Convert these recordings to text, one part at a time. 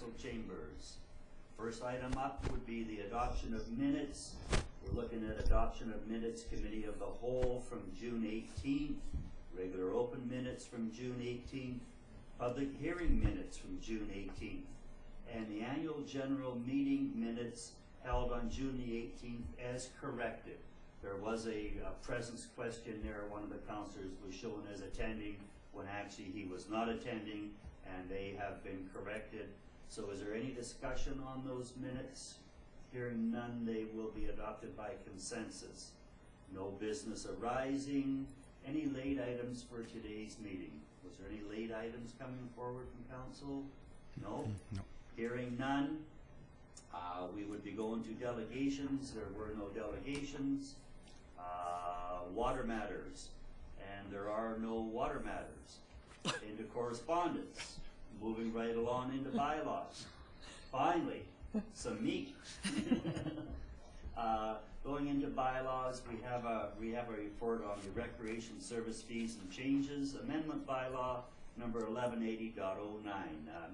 council chambers. First item up would be the adoption of minutes. We're looking at adoption of minutes, committee of the whole from June 18th, regular open minutes from June 18th, public hearing minutes from June 18th, and the annual general meeting minutes held on June the 18th as corrected. There was a presence question there. One of the councillors was shown as attending when actually he was not attending, and they have been corrected. So is there any discussion on those minutes? Hearing none, they will be adopted by consensus. No business arising. Any late items for today's meeting? Was there any late items coming forward from council? No? No. Hearing none, we would be going to delegations. There were no delegations. Water matters, and there are no water matters. Into correspondence, moving right along into bylaws. Finally, some meat. Going into bylaws, we have a report on the recreation service fees and changes. Amendment bylaw number 1180.09.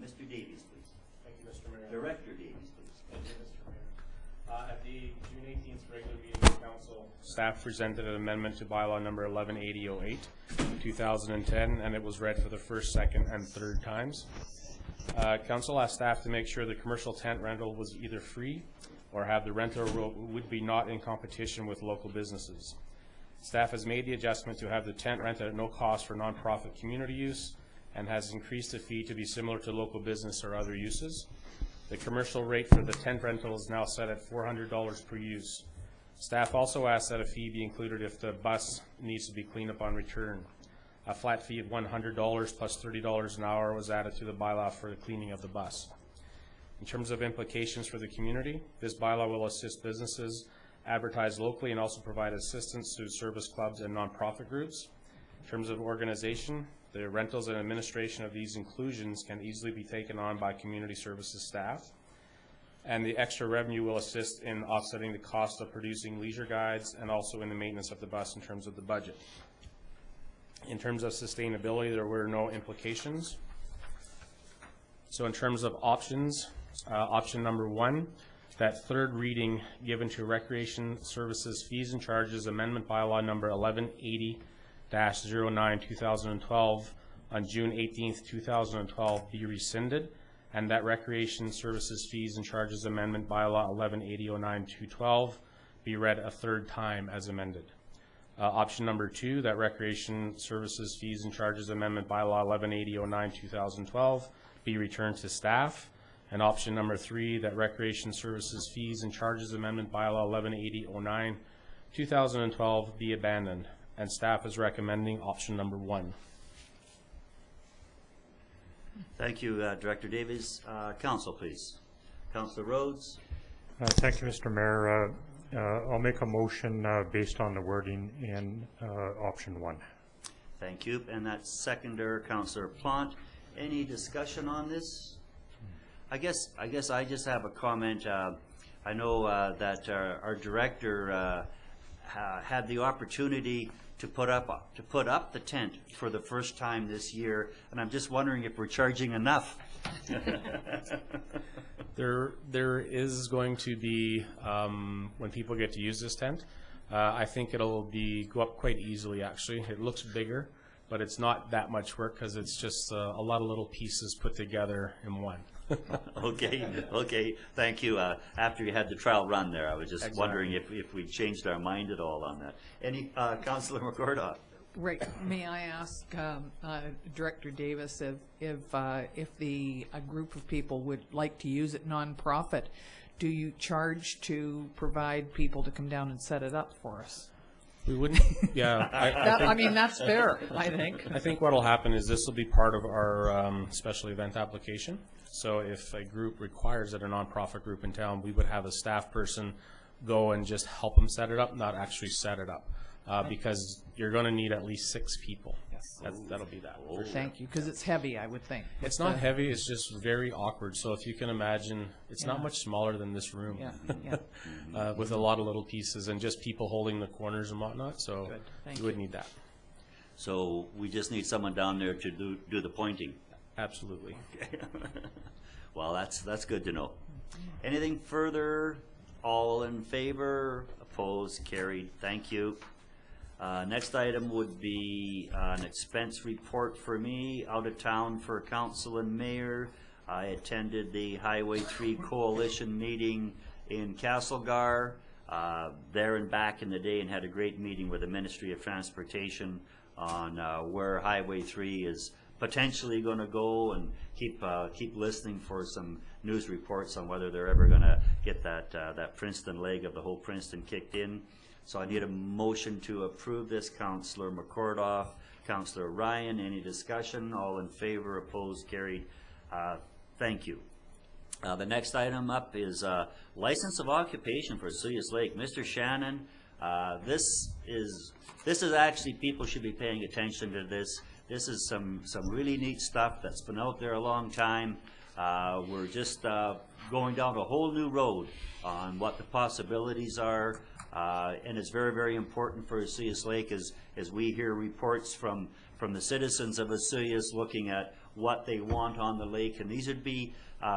Mr. Davies, please. Thank you, Mr. Mayor. Director Davies, please. Thank you, Mr. Mayor. At the June 18th regular meeting of council, staff presented an amendment to bylaw number 1180.08, 2010, and it was read for the first, second, and third times. Council asked staff to make sure the commercial tent rental was either free or have the renter would be not in competition with local businesses. Staff has made the adjustment to have the tent rented at no cost for nonprofit community use and has increased the fee to be similar to local business or other uses. The commercial rate for the tent rental is now set at $400 per use. Staff also asked that a fee be included if the bus needs to be cleaned up on return. A flat fee of $100 plus $30 an hour was added to the bylaw for the cleaning of the bus. In terms of implications for the community, this bylaw will assist businesses advertise locally and also provide assistance to service clubs and nonprofit groups. In terms of organization, the rentals and administration of these inclusions can easily be taken on by community services staff, and the extra revenue will assist in offsetting the cost of producing leisure guides and also in the maintenance of the bus in terms of the budget. In terms of sustainability, there were no implications. So in terms of options, option number 1, that third reading given to recreation services fees and charges amendment bylaw number 1180-09 2012 on June 18th 2012 be rescinded, and that recreation services fees and charges amendment bylaw 1180-09 2012 be read a third time as amended. Option number 2, that recreation services fees and charges amendment bylaw 1180-09 2012 be returned to staff, and option number 3, that recreation services fees and charges amendment bylaw 1180-09 2012 be abandoned, and staff is recommending option number 1. Thank you, Director Davies. Council, please. Councillor Rhodes. Thank you, Mr. Mayor. I'll make a motion based on the wording in option 1. Thank you. And that's seconder, Councillor Plant. Any discussion on this? I guess I just have a comment. I know that our director had the opportunity to put up the tent for the first time this year, and I'm just wondering if we're charging enough. There is going to be, when people get to use this tent, I think it'll go up quite easily actually. It looks bigger, but it's not that much work because it's just a lot of little pieces put together in one. Okay, thank you. After you had the trial run there, I was just wondering if we changed our mind at all on that. Any, Councillor McCordock? Right. May I ask Director Davis if a group of people would like to use it nonprofit, do you charge to provide people to come down and set it up for us? We wouldn't. Yeah. I mean, that's fair, I think. I think what will happen is this will be part of our special event application. So if a group requires it, a nonprofit group in town, we would have a staff person go and just help them set it up, not actually set it up. Because you're going to need at least 6 people. Yes. That'll be that. Oh. Thank you, because it's heavy, I would think. It's not heavy, it's just very awkward. So if you can imagine, it's not much smaller than this room. Yeah. With a lot of little pieces and just people holding the corners and whatnot. So you would need that. So we just need someone down there to do the pointing. Absolutely. Well, that's good to know. Anything further? All in favor? Opposed? Carried. Thank you. Next item would be an expense report for me. Out of town for council and mayor. I attended the Highway 3 Coalition meeting in Castlegar, there and back in the day, and had a great meeting with the Ministry of Transportation on where Highway 3 is potentially going to go, and keep listening for some news reports on whether they're ever going to get that Princeton leg of the whole Princeton kicked in. So I need a motion to approve this. Councillor McCordoff, Councillor Ryan, any discussion? All in favor, opposed, carried. Thank you. The next item up is license of occupation for Osoyoos Lake. Mr. Shannon, this is actually, people should be paying attention to this. This is some really neat stuff that's been out there a long time. We're just going down a whole new road on what the possibilities are, and it's very, very important for Osoyoos Lake as we hear reports from the citizens of Osoyoos looking at what they want on the lake, and these would be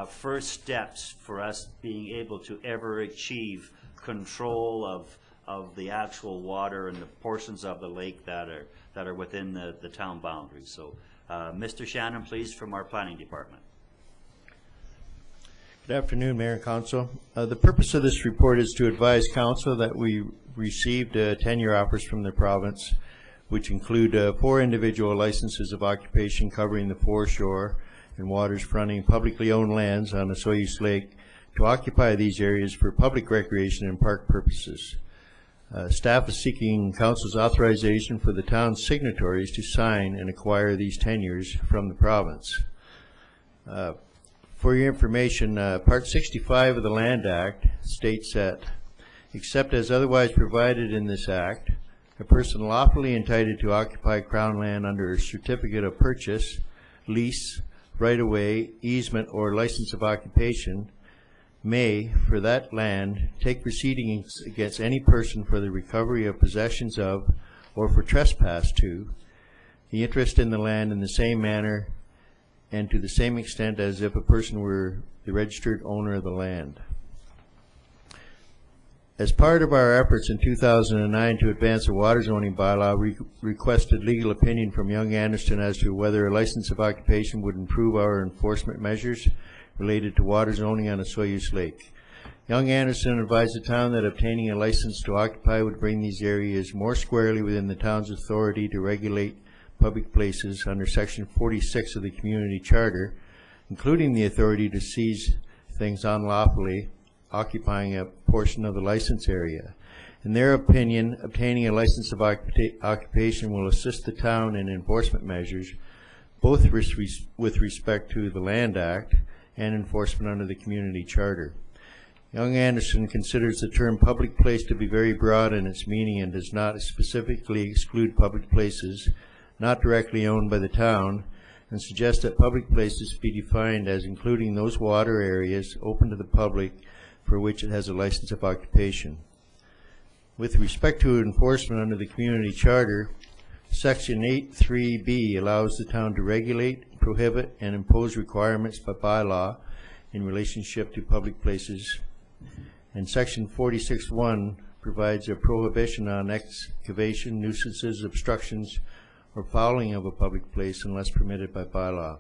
first steps for us being able to ever achieve control of the actual water and the portions of the lake that are within the town boundaries. So, Mr. Shannon, please, from our planning department. Good afternoon, Mayor and Council. The purpose of this report is to advise Council that we received 10-year offers from the province, which include 4 individual licenses of occupation covering the foreshore and waters fronting publicly owned lands on Osoyoos Lake to occupy these areas for public recreation and park purposes. Staff is seeking Council's authorization for the town's signatories to sign and acquire these tenures from the province. For your information, Part 65 of the Land Act states that, except as otherwise provided in this Act, a person lawfully entitled to occupy Crown land under a certificate of purchase, lease, right-of-way, easement, or license of occupation may, for that land, take proceedings against any person for the recovery of possessions of, or for trespass to, the interest in the land in the same manner and to the same extent as if a person were the registered owner of the land. As part of our efforts in 2009 to advance the water zoning bylaw, we requested legal opinion from Young Anderson as to whether a license of occupation would improve our enforcement measures related to water zoning on Osoyoos Lake. Young Anderson advised the town that obtaining a license to occupy would bring these areas more squarely within the town's authority to regulate public places under Section 46 of the Community Charter, including the authority to seize things unlawfully occupying a portion of the license area. In their opinion, obtaining a license of occupation will assist the town in enforcement measures, both with respect to the Land Act and enforcement under the Community Charter. Young Anderson considers the term public place to be very broad in its meaning and does not specifically exclude public places not directly owned by the town, and suggests that public places be defined as including those water areas open to the public for which it has a license of occupation. With respect to enforcement under the Community Charter, Section 8.3b allows the town to regulate, prohibit, and impose requirements by bylaw in relationship to public places, and Section 46.1 provides a prohibition on excavation, nuisances, obstructions, or fouling of a public place unless permitted by bylaw.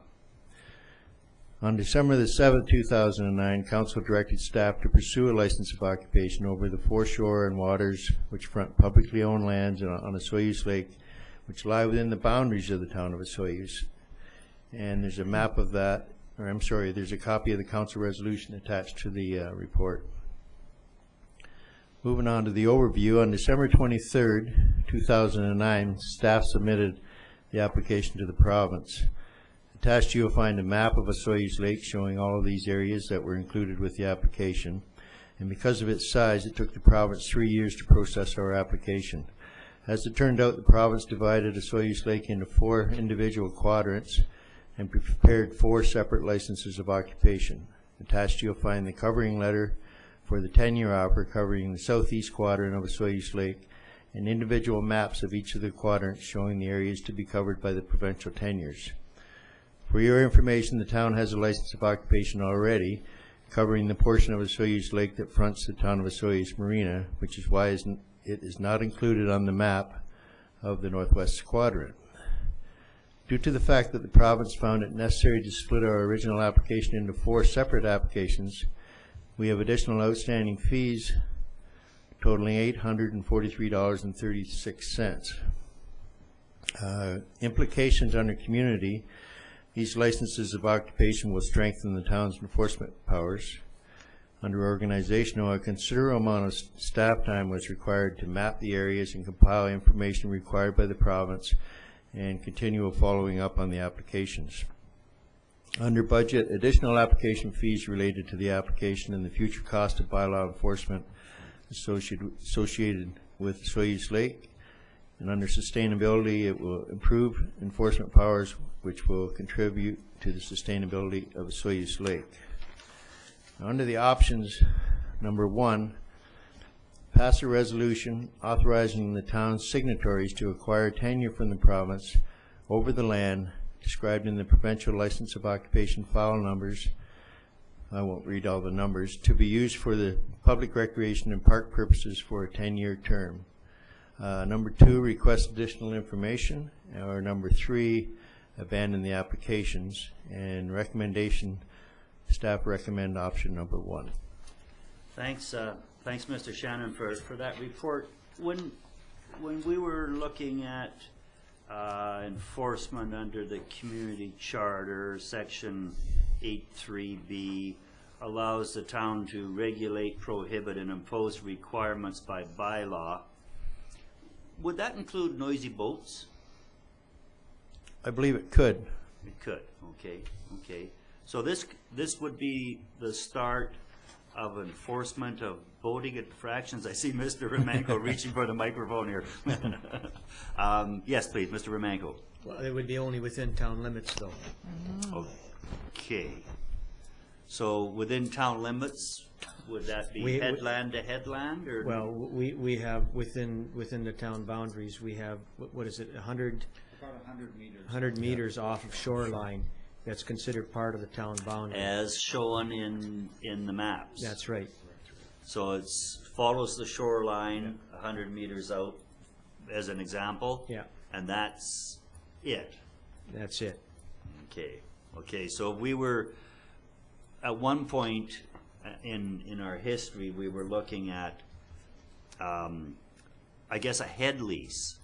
On December the 7th, 2009, Council directed staff to pursue a license of occupation over the foreshore and waters which front publicly owned lands on Osoyoos Lake, which lie within the boundaries of the town of Osoyoos. And there's a map of that, or I'm sorry, there's a copy of the Council resolution attached to the report. Moving on to the overview, on December 23rd, 2009, staff submitted the application to the province. Attached, you'll find a map of Osoyoos Lake showing all of these areas that were included with the application. And because of its size, it took the province 3 years to process our application. As it turned out, the province divided Osoyoos Lake into 4 individual quadrants and prepared 4 separate licenses of occupation. Attached, you'll find the covering letter for the 10-year offer covering the southeast quadrant of Osoyoos Lake and individual maps of each of the quadrants showing the areas to be covered by the provincial tenures. For your information, the town has a license of occupation already covering the portion of Osoyoos Lake that fronts the town of Osoyoos Marina, which is why it is not included on the map of the Northwest Quadrant. Due to the fact that the province found it necessary to split our original application into 4 separate applications, we have additional outstanding fees totaling $843.36. Implications under community: these licenses of occupation will strengthen the town's enforcement powers. Under organizational, a considerable amount of staff time was required to map the areas and compile information required by the province and continual following up on the applications. Under budget, additional application fees related to the application and the future cost of bylaw enforcement associated with Osoyoos Lake. And under sustainability, it will improve enforcement powers, which will contribute to the sustainability of Osoyoos Lake. Now, under the options, number 1, pass a resolution authorizing the town's signatories to acquire tenure from the province over the land described in the provincial license of occupation file numbers. I won't read all the numbers, to be used for the public recreation and park purposes for a 10-year term. Number 2, request additional information. Or number 3, abandon the applications. And recommendation, staff recommend option number 1. Thanks, Mr. Shannon, for that report. When we were looking at enforcement under the community charter, section 8.3b allows the town to regulate, prohibit, and impose requirements by bylaw. Would that include noisy boats? I believe it could. It could. Okay. Okay. So this would be the start of enforcement of boating infractions. I see Mr. Romanko reaching for the microphone here. Yes, please, Mr. Romanko. Well, it would be only within town limits, though. Okay. So within town limits, would that be headland to headland, or? Well, we have within the town boundaries, we have, what is it, 100? About 100 meters. 100 meters off of shoreline that's considered part of the town boundary. As shown in the maps. That's right. So it follows the shoreline 100 meters out as an example? Yeah. And that's it? That's it. Okay. Okay, so we were, at one point in our history, we were looking at, I guess, a head lease.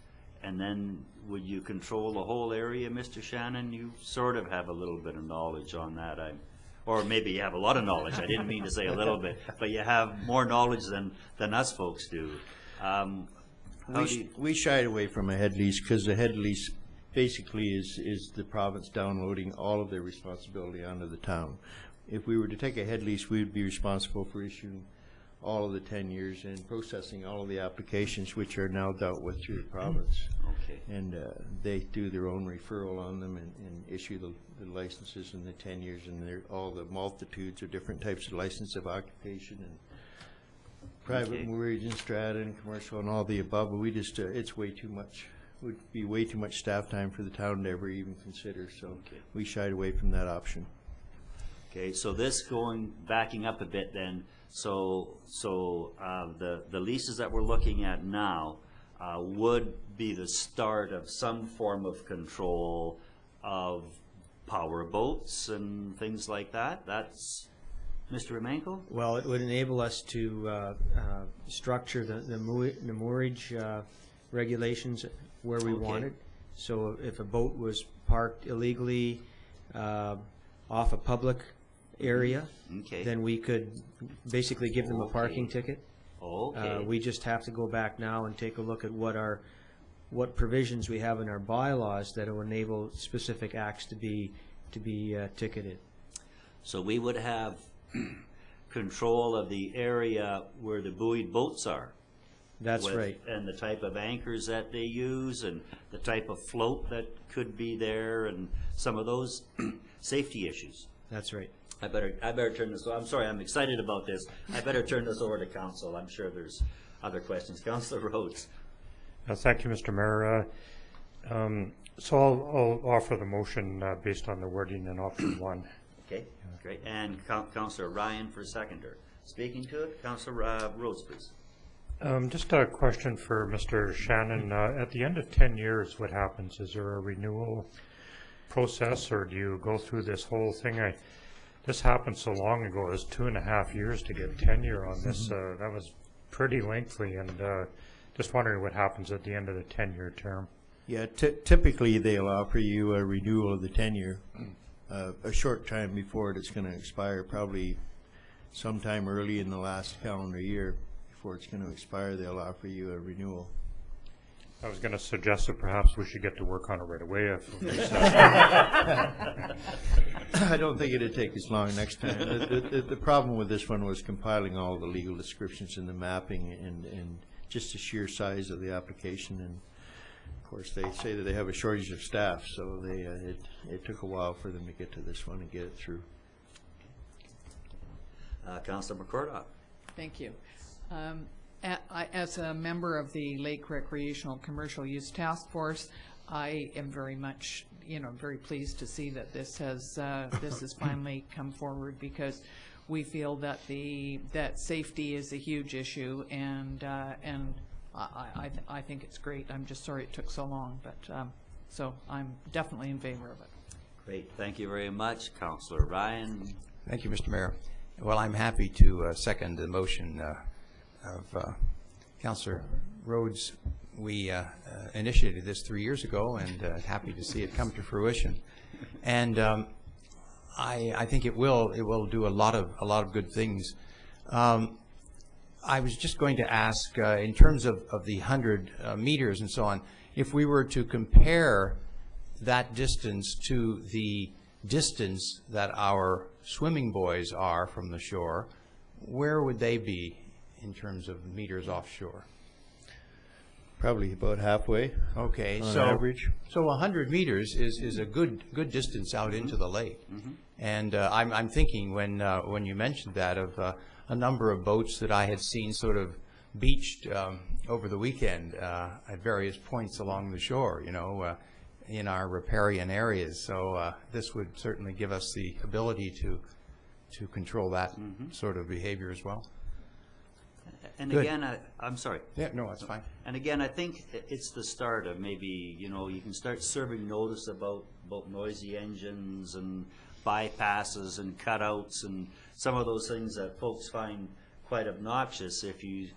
And then would you control the whole area, Mr. Shannon? You sort of have a little bit of knowledge on that. Or maybe you have a lot of knowledge. I didn't mean to say a little bit. But you have more knowledge than us folks do. We shied away from a head lease because the head lease basically is the province downloading all of their responsibility onto the town. If we were to take a head lease, we would be responsible for issuing all of the 10 years and processing all of the applications, which are now dealt with through the province. Okay. And they do their own referral on them and issue the licenses in the 10 years, and all the multitudes of different types of license of occupation and private mortgage and strata and commercial and all the above. But we just, it's way too much. Would be way too much staff time for the town to ever even consider. So we shied away from that option. Okay, so this backing up a bit then, so the leases that we're looking at now would be the start of some form of control of power boats and things like that. That's Mr. Romanko? Well, it would enable us to structure the moorage regulations where we wanted. So if a boat was parked illegally off a public area, then we could basically give them a parking ticket. We just have to go back now and take a look at what provisions we have in our bylaws that will enable specific acts to be ticketed. So we would have control of the area where the buoyed boats are. That's right. And the type of anchors that they use and the type of float that could be there and some of those safety issues. That's right. I better turn this. I'm sorry, I'm excited about this. I better turn this over to council. I'm sure there's other questions. Councilor Rhodes. Thank you, Mr. Mayor. So I'll offer the motion based on the wording in option 1. Okay, great. And Councillor Ryan for seconder. Speaking to it, Councillor Rhodes, please. Just a question for Mr. Shannon. At the end of 10 years, what happens? Is there a renewal process, or do you go through this whole thing? This happened so long ago. It was 2.5 years to get tenure on this. That was pretty lengthy, and just wondering what happens at the end of the 10-year term. Yeah, typically they'll offer you a renewal of the tenure a short time before it's going to expire, probably sometime early in the last calendar year before it's going to expire. They'll offer you a renewal. I was going to suggest that perhaps we should get to work on it right away. I don't think it'd take as long next time. The problem with this one was compiling all the legal descriptions and the mapping and just the sheer size of the application. And of course, they say that they have a shortage of staff, so it took a while for them to get to this one and get it through. Councillor McCordock. Thank you. As a member of the Lake Recreational Commercial Use Task Force, I am very much, very pleased to see that this has finally come forward, because we feel that that safety is a huge issue, and I think it's great. I'm just sorry it took so long, but so I'm definitely in favor of it. Great, thank you very much, Councillor Ryan. Thank you, Mr. Mayor. Well, I'm happy to second the motion of Councillor Rhodes. We initiated this 3 years ago, and happy to see it come to fruition. And I think it will do a lot of good things. I was just going to ask, in terms of the 100 meters and so on, if we were to compare that distance to the distance that our swimming boys are from the shore, where would they be in terms of meters offshore? Probably about halfway. Okay, on so average. So 100 meters is a good distance out into the lake. And I'm thinking when you mentioned that of a number of boats that I had seen sort of beached over the weekend at various points along the shore, in our riparian areas. So this would certainly give us the ability to control that sort of behavior as well. And Good. again, I'm sorry. Yeah, no, that's fine. And again, I think it's the start of maybe, you can start serving notice about noisy engines and bypasses and cutouts and some of those things that folks find quite obnoxious. If you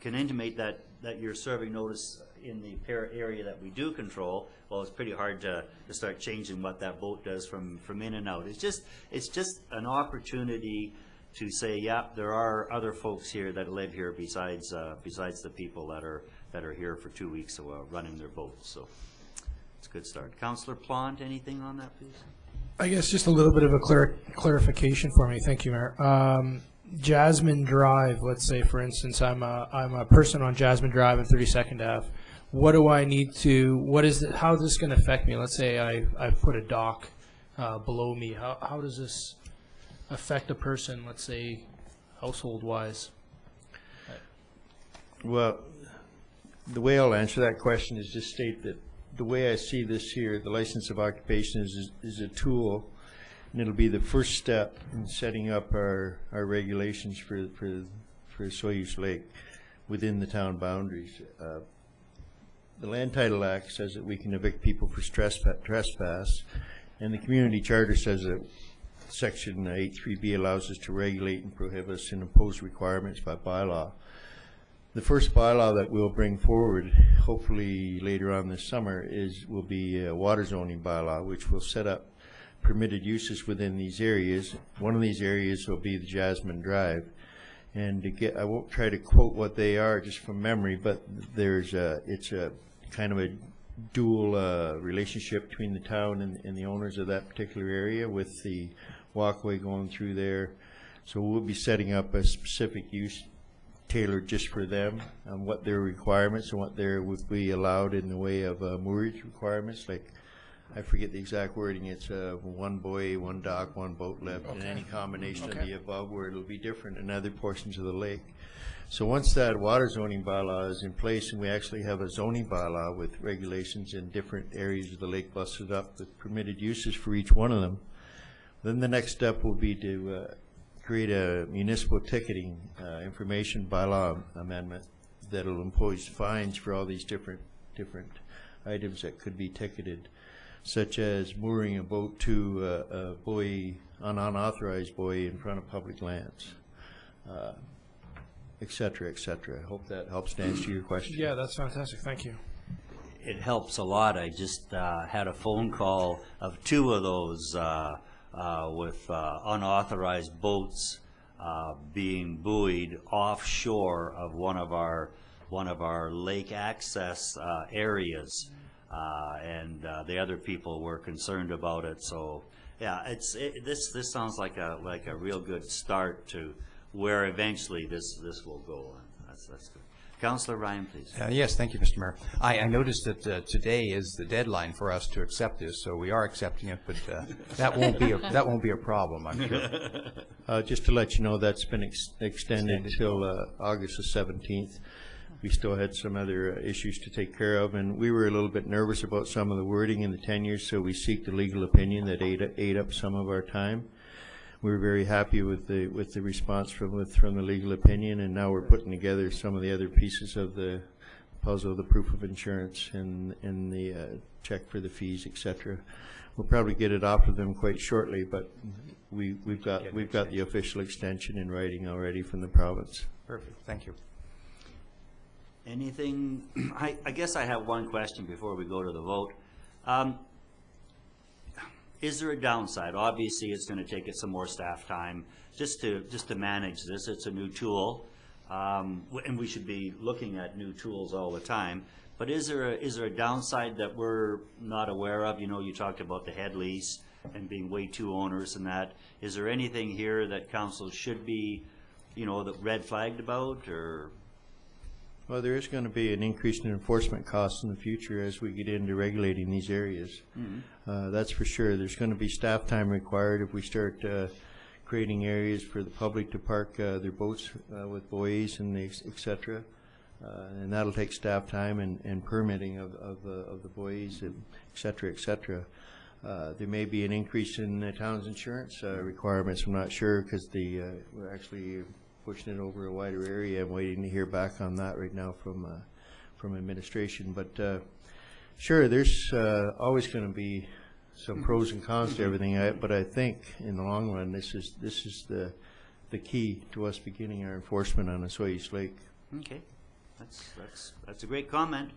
can intimate that you're serving notice in the area that we do control, well, it's pretty hard to start changing what that boat does from in and out. It's just an opportunity to say, yeah, there are other folks here that live here besides the people that are here for 2 weeks running their boats. So it's a good start. Councillor Plant, anything on that, please? I guess just a little bit of a clarification for me. Thank you, Mayor. Jasmine Drive, let's say, for instance, I'm a person on Jasmine Drive and 32nd Ave. What do I need to, how is this going to affect me? Let's say I put a dock below me. How does this affect a person, let's say, household-wise? Well, the way I'll answer that question is just state that the way I see this here, the license of occupation is a tool, and it'll be the first step in setting up our regulations for Osoyoos Lake within the town boundaries. The Land Title Act says that we can evict people for trespass, and the Community Charter says that Section 8.3b allows us to regulate and prohibit us and impose requirements by bylaw. The first bylaw that we'll bring forward, hopefully later on this summer, will be a water zoning bylaw, which will set up permitted uses within these areas. One of these areas will be the Jasmine Drive. And I won't try to quote what they are just from memory, but it's a kind of a dual relationship between the town and the owners of that particular area, with the walkway going through there. So we'll be setting up a specific use tailored just for them, what their requirements and what there would be allowed in the way of moorage requirements, like I forget the exact wording, it's one buoy, one dock, one boat lift, and any combination of the above where it'll be different in other portions of the lake. So once that water zoning bylaw is in place and we actually have a zoning bylaw with regulations in different areas of the lake busted up with permitted uses for each one of them, then the next step will be to create a municipal ticketing information bylaw amendment that'll impose fines for all these different items that could be ticketed, such as mooring a boat to a buoy, an unauthorized buoy in front of public lands, et cetera, et cetera. I hope that helps to answer your question. Yeah, that's fantastic. Thank you. It helps a lot. I just had a phone call of 2 of those with unauthorized boats being buoyed offshore of one of our lake access areas, and the other people were concerned about it. So yeah, this sounds like a real good start to where eventually this will go. That's good. Councillor Ryan, please. Yes, thank you, Mr. Mayor. I noticed that today is the deadline for us to accept this, so we are accepting it, but that won't be a problem, I'm sure. Just to let you know, that's been extended until August the 17th. We still had some other issues to take care of, and we were a little bit nervous about some of the wording in the tenures, so we seek the legal opinion that ate up some of our time. We were very happy with the response from the legal opinion, and now we're putting together some of the other pieces of the puzzle, the proof of insurance and the check for the fees, etc. We'll probably get it off of them quite shortly, but we've got the official extension in writing already from the province. Perfect. Thank you. Anything? I guess I have one question before we go to the vote. Is there a downside? Obviously, it's going to take it some more staff time just to manage this. It's a new tool, and we should be looking at new tools all the time. But is there a downside that we're not aware of? You know, you talked about the head lease and being way too onerous and that. Is there anything here that council should be, that red flagged about, or? Well, there is going to be an increase in enforcement costs in the future as we get into regulating these areas. Mm-hmm. That's for sure. There's going to be staff time required if we start creating areas for the public to park their boats with buoys and et cetera. And that'll take staff time and permitting of the buoys, and et cetera, et cetera. There may be an increase in the town's insurance requirements. I'm not sure, because we're actually pushing it over a wider area. I'm waiting to hear back on that right now from administration. But sure, there's always going to be some pros and cons to everything. But I think in the long run, this is the key to us beginning our enforcement on Osoyoos Lake. Okay, that's a great comment.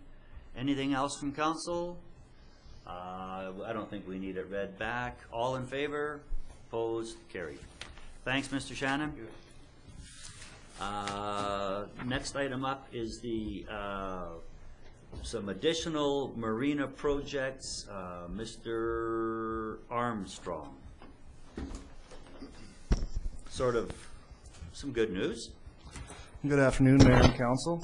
Anything else from council? I don't think we need it read back. All in favor? Opposed? Carried. Thanks, Mr. Shannon. Next item up is the some additional marina projects. Mr. Armstrong. Sort of some good news. Good afternoon, Mayor and Council.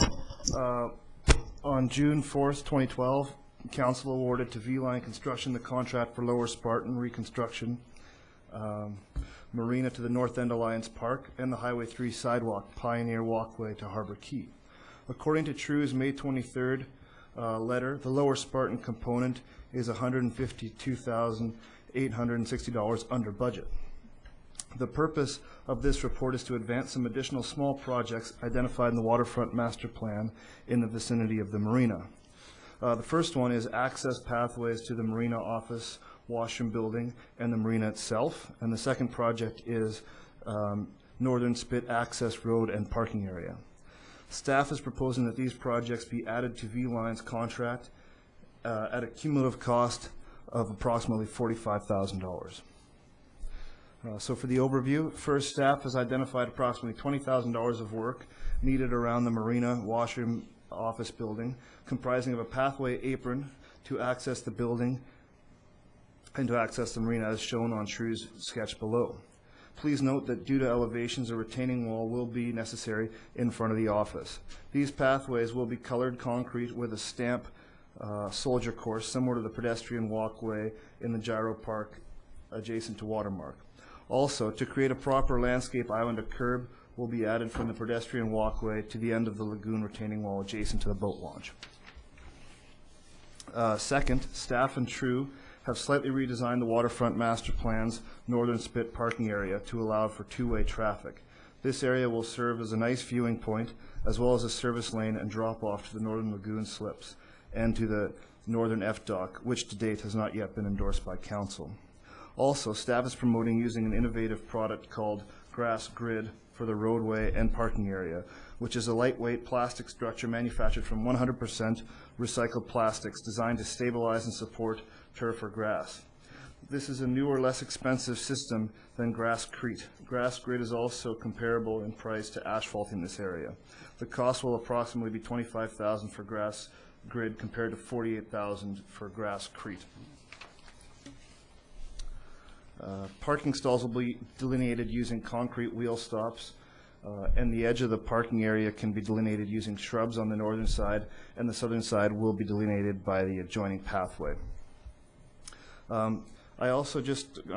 On June 4th, 2012, Council awarded to V-Line Construction the contract for Lower Spartan reconstruction, Marina to the North End Alliance Park, and the Highway 3 sidewalk Pioneer Walkway to Harbor Key. According to True's May 23rd letter, the Lower Spartan component is $152,860 under budget. The purpose of this report is to advance some additional small projects identified in the waterfront master plan in the vicinity of the marina. The first one is access pathways to the marina office, washroom building, and the marina itself. And the second project is Northern Spit access road and parking area. Staff is proposing that these projects be added to V-Line's contract at a cumulative cost of approximately $45,000. So for the overview, first, staff has identified approximately $20,000 of work needed around the marina washroom office building, comprising of a pathway apron to access the building and to access the marina as shown on True's sketch below. Please note that due to elevations, a retaining wall will be necessary in front of the office. These pathways will be colored concrete with a stamp soldier course similar to the pedestrian walkway in the gyro park adjacent to Watermark. Also, to create a proper landscape island, a curb will be added from the pedestrian walkway to the end of the lagoon retaining wall adjacent to the boat launch. Second, staff and TRU have slightly redesigned the waterfront master plan's northern spit parking area to allow for two-way traffic. This area will serve as a nice viewing point as well as a service lane and drop-off to the northern lagoon slips and to the northern F-dock, which to date has not yet been endorsed by council. Also, staff is promoting using an innovative product called Grass Grid for the roadway and parking area, which is a lightweight plastic structure manufactured from 100% recycled plastics designed to stabilize and support turf or grass. This is a newer, less expensive system than Grasscrete. Grass Grid is also comparable in price to asphalt in this area. The cost will approximately be $25,000 for Grass Grid compared to $48,000 for Grasscrete. Parking stalls will be delineated using concrete wheel stops, and the edge of the parking area can be delineated using shrubs on the northern side, and the southern side will be delineated by the adjoining pathway. I'm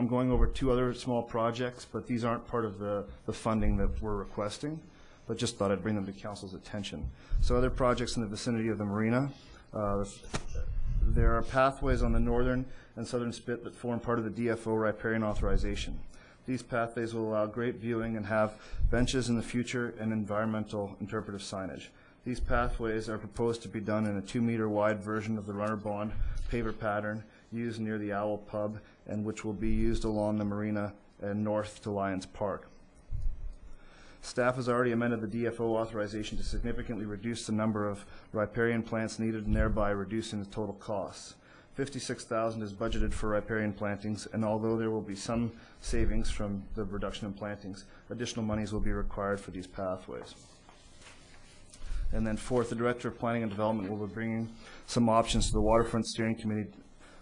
going over two other small projects, but these aren't part of the funding that we're requesting, but just thought I'd bring them to council's attention. So other projects in the vicinity of the Marina. There are pathways on the northern and southern spit that form part of the DFO riparian authorization. These pathways will allow great viewing and have benches in the future and environmental interpretive signage. These pathways are proposed to be done in a 2-meter wide version of the runner bond paver pattern used near the Owl Pub and which will be used along the Marina and north to Lions Park. Staff has already amended the DFO authorization to significantly reduce the number of riparian plants needed and thereby reducing the total costs. $56,000 is budgeted for riparian plantings, and although there will be some savings from the reduction in plantings, additional monies will be required for these pathways. And then fourth, the Director of Planning and Development will be bringing some options to the Waterfront Steering Committee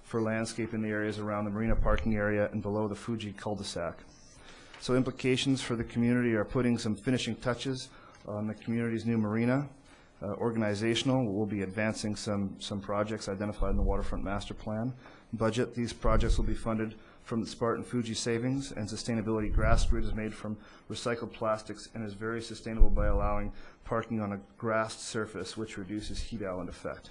for landscape in the areas around the Marina parking area and below the Fuji cul-de-sac. So implications for the community are putting some finishing touches on the community's new Marina. Organizational, we'll be advancing some projects identified in the Waterfront Master Plan. Budget, these projects will be funded from the Spartan Fuji savings, and sustainability. Grass Grid is made from recycled plastics and is very sustainable by allowing parking on a grassed surface, which reduces heat island effect.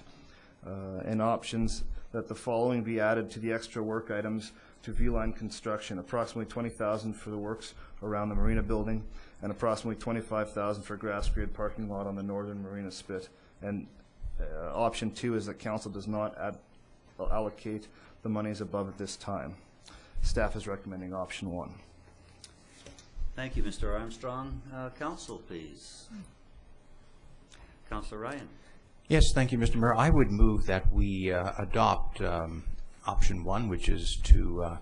And options, that the following be added to the extra work items to V-Line construction, approximately $20,000 for the works around the Marina building, and approximately $25,000 for grass grid parking lot on the northern Marina spit. And option 2 is that council does not allocate the monies above at this time. Staff is recommending option 1. Thank you, Mr. Armstrong. Council, please. Councillor Ryan. Yes, thank you, Mr. Mayor. I would move that we adopt option 1, which is to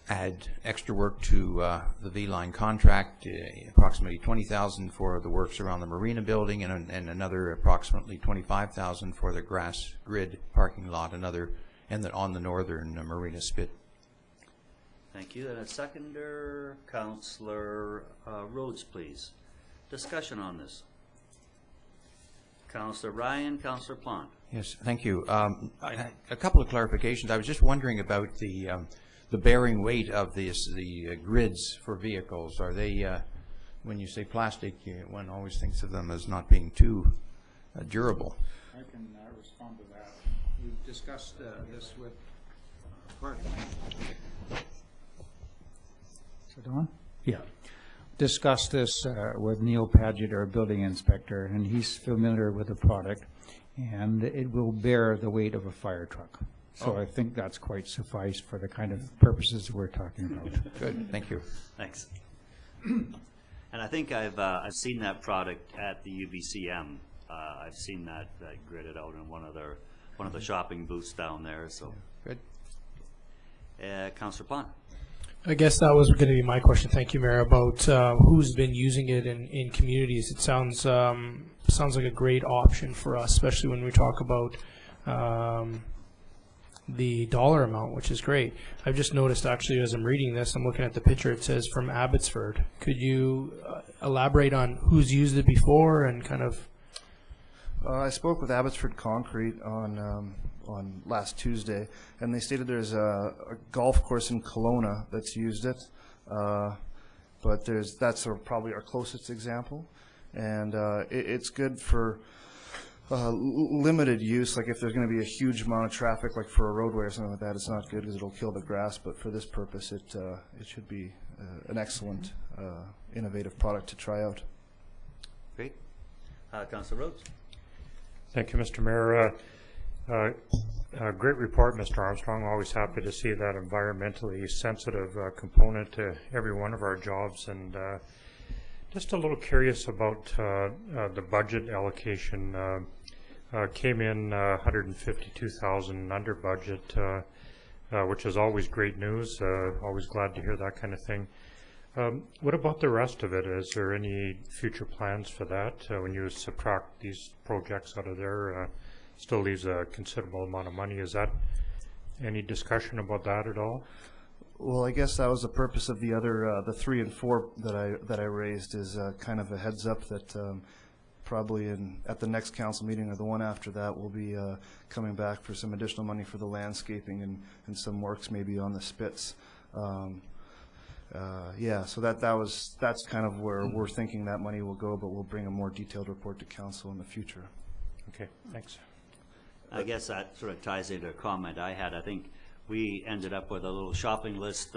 add extra work to the V-Line contract, approximately $20,000 for the works around the Marina building, and another approximately $25,000 for the grass grid parking lot, and on the northern Marina spit. Thank you. And a seconder, Councillor Rhodes, please. Discussion on this. Councillor Ryan, Councillor Plant. Yes, thank you. A couple of clarifications. I was just wondering about the bearing weight of the grids for vehicles. Are they, when you say plastic, one always thinks of them as not being too durable. I can respond to that. We've discussed this with. Pardon. Is it on? Yeah. Discussed this with Neil Padgett, our building inspector, and he's familiar with the product, and it will bear the weight of a fire truck. So I think that's quite suffice for the kind of purposes we're talking about. Good, thank you. Thanks. And I think I've seen that product at the UBCM. I've seen that gridded out in one of the shopping booths down there. So good. Councillor Plant. I guess that was going to be my question. Thank you, Mayor. About who's been using it in communities. It sounds like a great option for us, especially when we talk about the dollar amount, which is great. I've just noticed, actually, as I'm reading this, I'm looking at the picture. It says from Abbotsford. Could you elaborate on who's used it before and kind of? I spoke with Abbotsford Concrete on last Tuesday, and they stated there's a golf course in Kelowna that's used it, but that's probably our closest example, and it's good for limited use. Like if there's going to be a huge amount of traffic, like for a roadway or something like that, it's not good because it'll kill the grass. But for this purpose, it should be an excellent, innovative product to try out. Great. Councillor Rhodes. Thank you, Mr. Mayor. Great report, Mr. Armstrong. Always happy to see that environmentally sensitive component to every one of our jobs. And just a little curious about the budget allocation. Came in $152,000 under budget, which is always great news. Always glad to hear that kind of thing. What about the rest of it? Is there any future plans for that? When you subtract these projects out of there, still leaves a considerable amount of money. Is that any discussion about that at all? Well, I guess that was the purpose of the other, the 3 and 4 that I raised, is kind of a heads up that probably at the next council meeting or the one after that, we'll be coming back for some additional money for the landscaping and some works maybe on the spits. Yeah, so that's kind of where we're thinking that money will go, but we'll bring a more detailed report to council in the future. Okay, thanks. I guess that sort of ties into a comment I had. I think we ended up with a little shopping list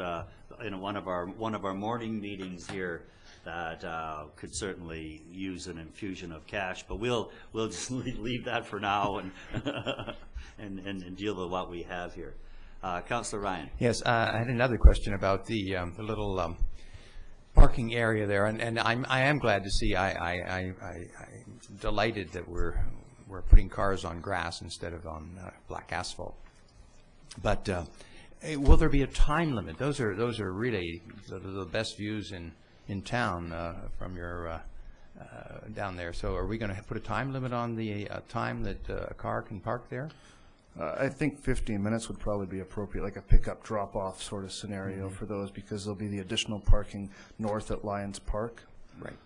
in one of our morning meetings here that could certainly use an infusion of cash, but we'll just leave that for now and deal with what we have here. Councillor Ryan. Yes, I had another question about the little parking area there, and I am glad to see. I'm delighted that we're putting cars on grass instead of on black asphalt. But will there be a time limit? Those are really the best views in town from your down there. So are we going to put a time limit on the time that a car can park there? I think 15 minutes would probably be appropriate, like a pickup drop-off sort of scenario for those, because there'll be the additional parking north at Lions Park. Right.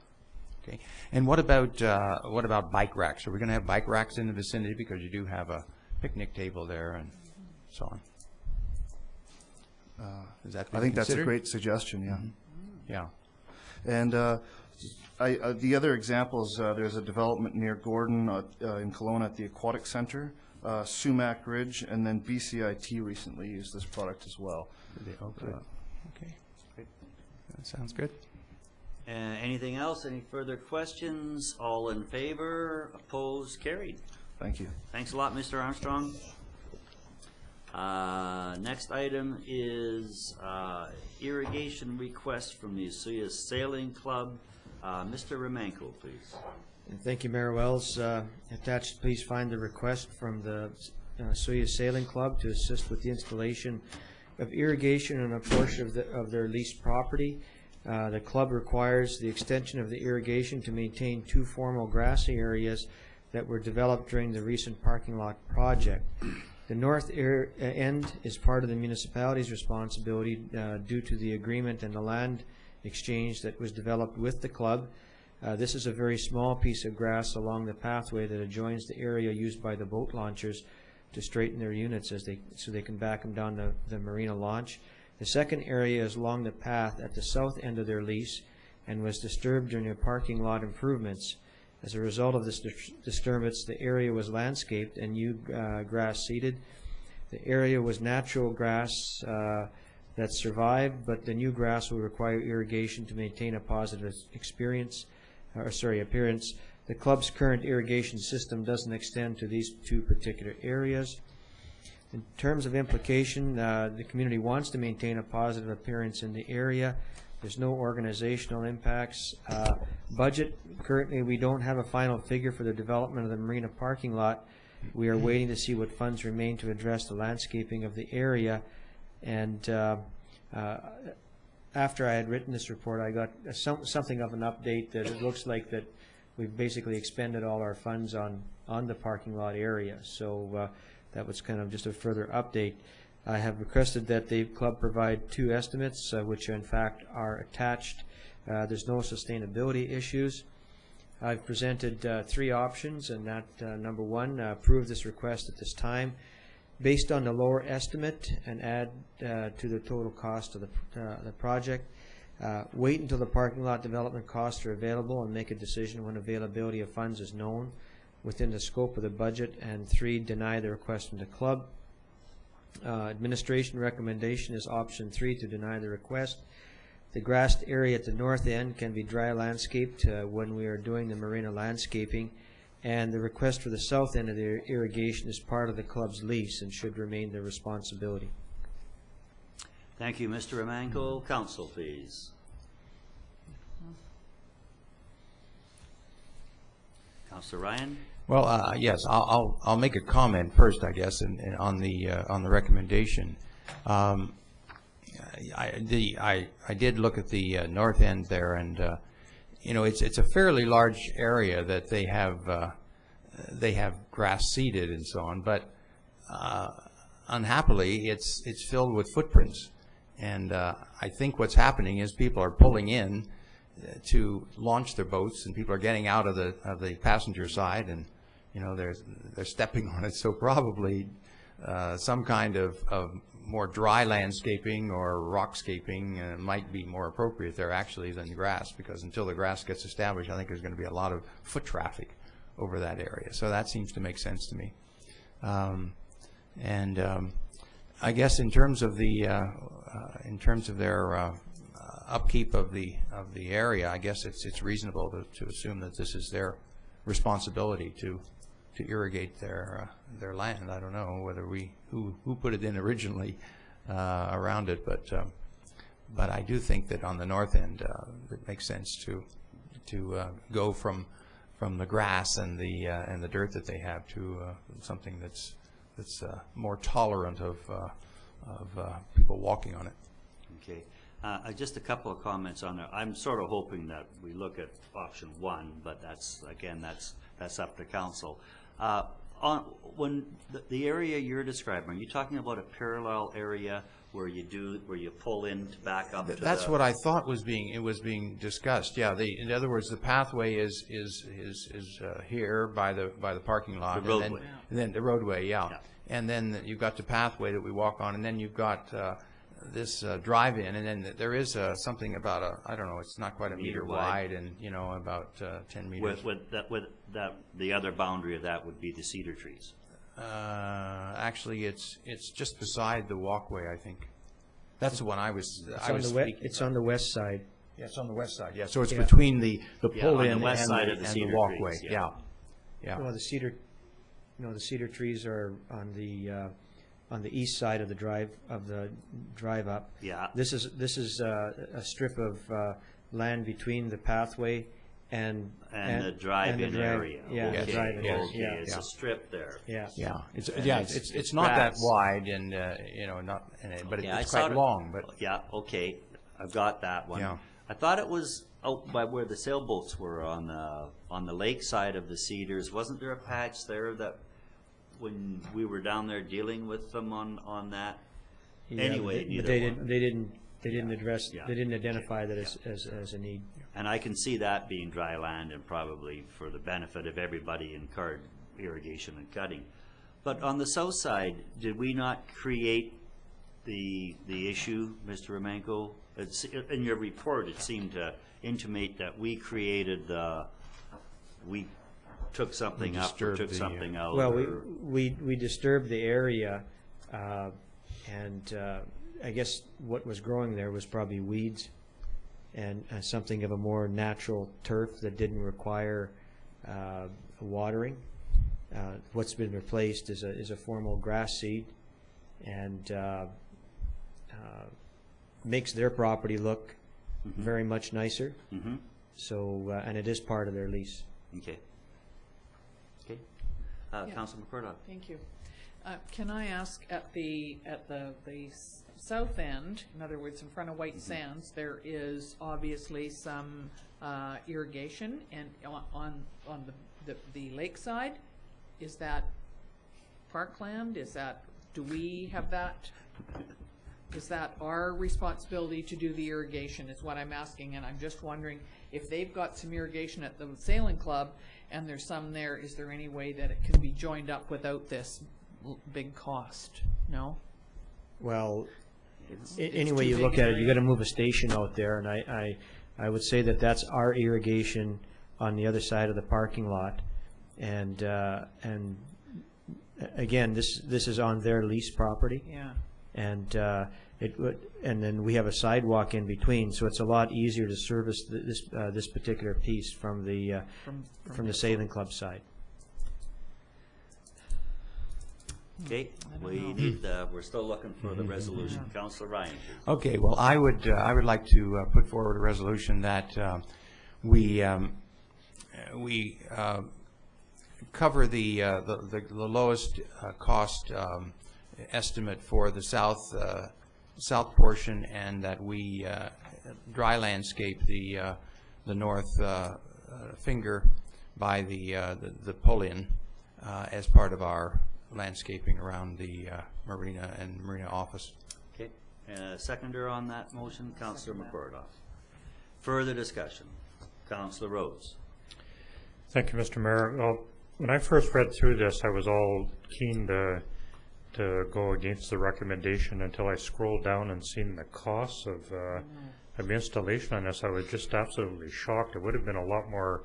Okay. And what about bike racks? Are we going to have bike racks in the vicinity, because you do have a picnic table there and so on? Is that I think that's a great suggestion. Yeah. Yeah. And the other examples, there's a development near Gordon in Kelowna at the Aquatic Center, Sumac Ridge, and then BCIT recently used this product as well. Okay. Great. That sounds good. Anything else? Any further questions? All in favor? Opposed? Carried. Thank you. Thanks a lot, Mr. Armstrong. Next item is irrigation request from the Osoyoos Sailing Club. Mr. Romanko, please. Thank you, Mayor Wells. Attached, please find the request from the Osoyoos Sailing Club to assist with the installation of irrigation on a portion of their leased property. The club requires the extension of the irrigation to maintain 2 formal grassy areas that were developed during the recent parking lot project. The north end is part of the municipality's responsibility due to the agreement and the land exchange that was developed with the club. This is a very small piece of grass along the pathway that adjoins the area used by the boat launchers to straighten their units so they can back them down the Marina launch. The second area is along the path at the south end of their lease and was disturbed during their parking lot improvements. As a result of this disturbance, the area was landscaped and new grass seeded. The area was natural grass that survived, but the new grass will require irrigation to maintain a positive appearance. The club's current irrigation system doesn't extend to these 2 particular areas. In terms of implication, the community wants to maintain a positive appearance in the area. There's no organizational impacts. Budget, currently we don't have a final figure for the development of the Marina parking lot. We are waiting to see what funds remain to address the landscaping of the area. And after I had written this report, I got something of an update that it looks like that we've basically expended all our funds on the parking lot area. So that was kind of just a further update. I have requested that the club provide 2 estimates, which in fact are attached. There's no sustainability issues. I've presented 3 options, and that number 1, approve this request at this time based on the lower estimate and add to the total cost of the project. Wait until the parking lot development costs are available and make a decision when availability of funds is known within the scope of the budget. And 3, deny the request from the club. Administration recommendation is option 3, to deny the request. The grassed area at the north end can be dry landscaped when we are doing the marina landscaping, and the request for the south end of the irrigation is part of the club's lease and should remain their responsibility. Thank you, Mr. Romanko. Council, please. Councilor Ryan? Well, yes, I'll make a comment first, I guess, on the recommendation. I did look at the north end there, and you know, it's a fairly large area that they have grass seeded and so on, but unhappily it's filled with footprints, and I think what's happening is people are pulling in to launch their boats, and people are getting out of the passenger side, and you know, they're stepping on it. So probably some kind of more dry landscaping or rockscaping might be more appropriate there actually than grass, because until the grass gets established, I think there's going to be a lot of foot traffic over that area. So that seems to make sense to me. I guess in terms of their upkeep of the area, I guess it's reasonable to assume that this is their responsibility to irrigate their land. I don't know whether who put it in originally around it, but I do think that on the north end it makes sense to go from the grass and the dirt that they have to something that's more tolerant of people walking on it. Okay. Just a couple of comments on there. I'm sort of hoping that we look at option 1, but that's up to council. When the area you're describing, are you talking about a parallel area where you pull in to back up? That's what I thought was being discussed. Yeah. In other words, the pathway is here by the parking lot. The roadway. And then the roadway. Yeah. And then you've got the pathway that we walk on, and then you've got this drive-in, and then there is something about I don't know, it's not quite a meter wide, and you know, about 10 meters. With that, the other boundary of that would be the cedar trees. Actually, it's just beside the walkway, I think. That's the one I was speaking. It's on the west side. Yeah, it's on the west side. Yeah, so it's between the pull-in and the walkway. Trees, yeah. Well, the cedar trees are on the east side of the drive up. Yeah. This is a strip of land between the pathway and the drive-in area. Yeah, okay. The drive-in. Okay, it's a strip there. Yeah. Yeah. It's not that wide, and you know, but it's quite long. But yeah, okay, I've got that one. Yeah. I thought it was out by where the sailboats were on the lake side of the Cedars. Wasn't there a patch there that when we were down there dealing with them on that? Yeah, anyway, they didn't address. They didn't identify that as a need. And I can see that being dry land, and probably for the benefit of everybody in card irrigation and cutting. But on the south side, did we not create the issue, Mr. Romanko? In your report, it seemed to intimate that we created we took something up or took something out. Well, we disturbed the area, and I guess what was growing there was probably weeds and something of a more natural turf that didn't require watering. What's been replaced is a formal grass seed, and makes their property look very much nicer. So, and it is part of their lease. Okay. Okay. Councilman McCordock. Thank you. Can I ask, at the south end, in other words, in front of White Sands, there is obviously some irrigation, and on the lakeside, is that parkland? Do we have that? Is that our responsibility to do the irrigation is what I'm asking, and I'm just wondering if they've got some irrigation at the sailing club and there's some there, is there any way that it can be joined up without this big cost? No? Well, It's any way too you big look an at it, you area. gotta move a station out there, and I would say that that's our irrigation on the other side of the parking lot. And again, this is on their leased property. Yeah. And and then we have a sidewalk in between, so it's a lot easier to service this particular piece from the sailing club side. Okay, we need, we're still looking for the resolution. Councillor Ryan, please. Okay, well, I would like to put forward a resolution that we cover the lowest cost estimate for the south portion, and that we dry landscape the north finger by the pull-in as part of our landscaping around the marina and marina office. Okay, seconder on that motion, Councillor McCordoff. Further discussion, Councillor Rhodes. Thank you, Mr. Mayor. Well, when I first read through this, I was all keen to go against the recommendation until I scrolled down and seen the costs of installation on this. I was just absolutely shocked. It would have been a lot more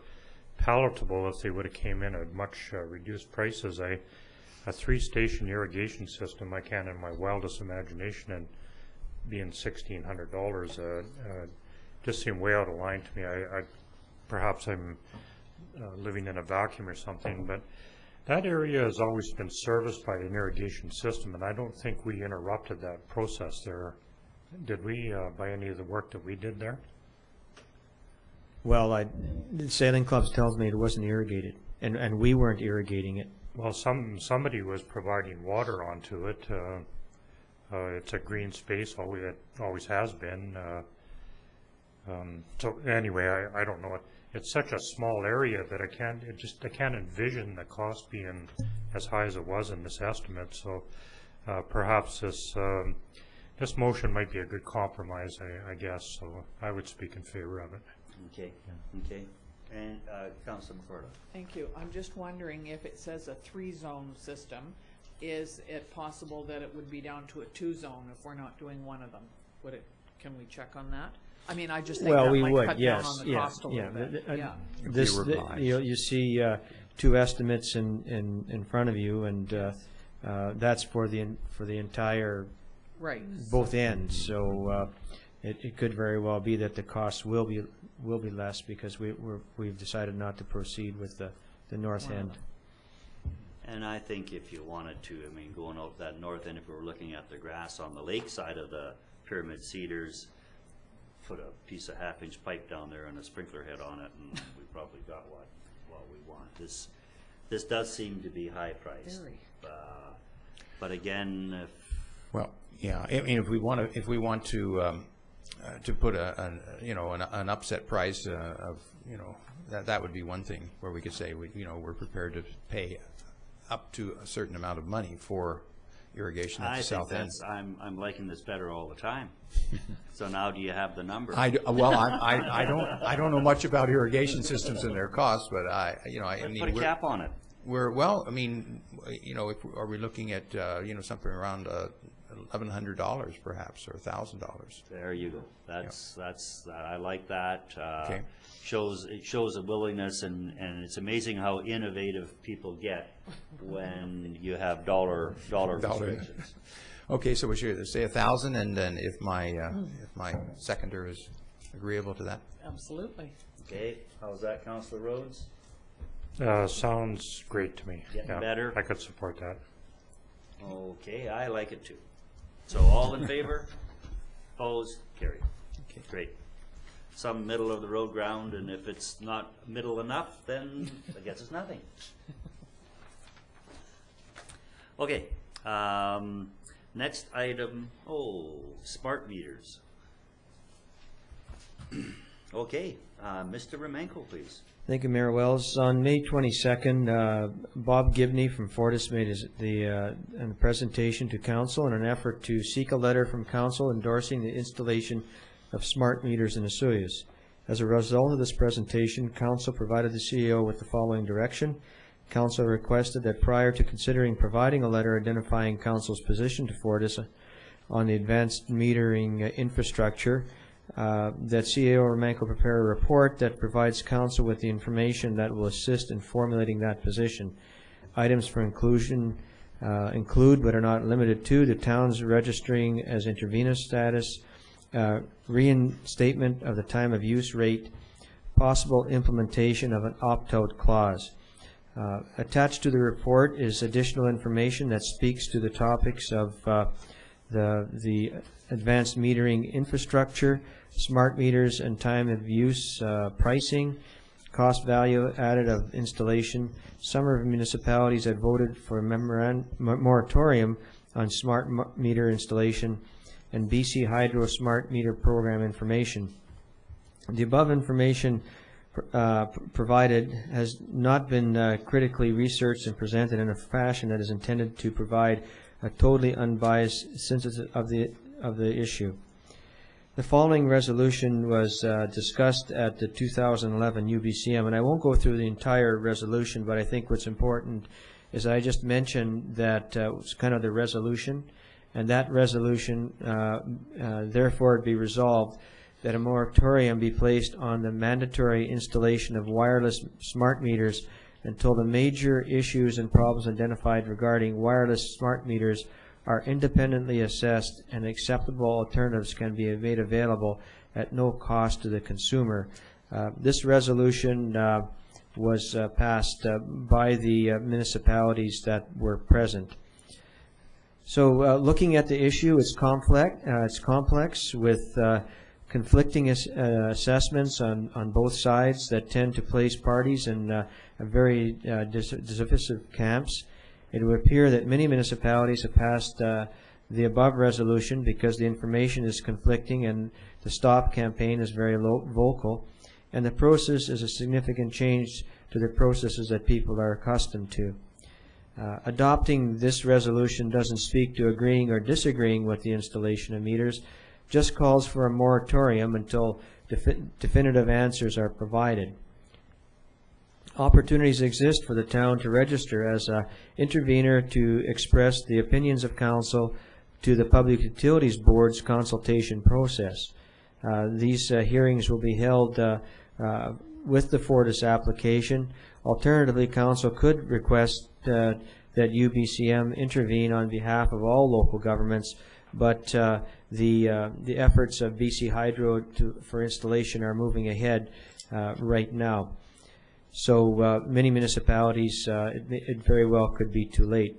palatable if they would have came in at much reduced prices. A 3-station irrigation system, I can't in my wildest imagination, and being $1,600 just seemed way out of line to me. Perhaps I'm living in a vacuum or something, but that area has always been serviced by an irrigation system, and I don't think we interrupted that process there. Did we, by any of the work that we did there? Well, the sailing club tells me it wasn't irrigated, and we weren't irrigating it. Well, somebody was providing water onto it. It's a green space, it always has been. So anyway, I don't know. It's such a small area that I can't envision the cost being as high as it was in this estimate. So perhaps this motion might be a good compromise, I guess. So I would speak in favor of it. Okay, okay. And Councillor McCordoff. Thank you. I'm just wondering if it says a 3-zone system, is it possible that it would be down to a 2-zone if we're not doing one of them? Can we check on that? I mean, I just think Well, that we might would, cut yes, down on the yeah, cost a little bit. Yeah. This, you see 2 estimates in front of you, and that's for the entire Right. both ends. So it could very well be that the cost will be less because we've decided not to proceed with the north end. And I think if you wanted to, I mean, going out that north end, if we were looking at the grass on the lake side of the Pyramid Cedars, put a piece of 1/2-inch pipe down there and a sprinkler head on it, and we probably got what we want. This does seem to be high priced. Very. But again, Well, yeah, I mean, if we want to put an upset price of, that would be one thing where we could say we're prepared to pay up to a certain amount of money for irrigation at the south end. I'm liking this better all the time. So now, do you have the number? I don't know much about irrigation systems and their costs, but I mean, put a cap on it. are we looking at something around $1,100 perhaps, or $1,000? There you go. That's I like that. Okay. It shows a willingness, and it's amazing how innovative people get when you have dollar restrictions. Okay, so we should say 1,000, and then if my seconder is agreeable to that. Absolutely. Okay, how's that, Councillor Rhodes? Sounds great to me. Getting better? I could support that. Okay, I like it too. So all in favor? Opposed? Carried. Okay, great. Some middle of the road ground, and if it's not middle enough, then I guess it's nothing. Okay, next item, smart meters. Okay, Mr. Remenko, please. Thank you, Mayor Wells. On May 22nd, Bob Gibney from Fortis made a presentation to Council in an effort to seek a letter from Council endorsing the installation of smart meters in Osoyoos. As a result of this presentation, Council provided the CEO with the following direction. Council requested that prior to considering providing a letter identifying Council's position to Fortis on the advanced metering infrastructure, that CEO Remenko prepare a report that provides Council with the information that will assist in formulating that position. Items for inclusion include, but are not limited to, the town's registering as intravenous status, reinstatement of the time of use rate, possible implementation of an opt-out clause. Attached to the report is additional information that speaks to the topics of the advanced metering infrastructure, smart meters and time of use pricing, cost value added of installation. Some of the municipalities had voted for a moratorium on smart meter installation, and BC Hydro Smart Meter Program information. The above information provided has not been critically researched and presented in a fashion that is intended to provide a totally unbiased sense of the issue. The following resolution was discussed at the 2011 UBCM, and I won't go through the entire resolution, but I think what's important is I just mentioned that it was kind of the resolution, and that resolution therefore be resolved that a moratorium be placed on the mandatory installation of wireless smart meters until the major issues and problems identified regarding wireless smart meters are independently assessed and acceptable alternatives can be made available at no cost to the consumer. This resolution was passed by the municipalities that were present. So looking at the issue, it's complex with conflicting assessments on both sides that tend to place parties in very divisive camps. It would appear that many municipalities have passed the above resolution because the information is conflicting and the stop campaign is very vocal, and the process is a significant change to the processes that people are accustomed to. Adopting this resolution doesn't speak to agreeing or disagreeing with the installation of meters, just calls for a moratorium until definitive answers are provided. Opportunities exist for the town to register as an intervener to express the opinions of council to the Public Utilities Board's consultation process. These hearings will be held with the Fortis application. Alternatively, council could request that UBCM intervene on behalf of all local governments, but the efforts of BC Hydro for installation are moving ahead right now. So many municipalities, it very well could be too late.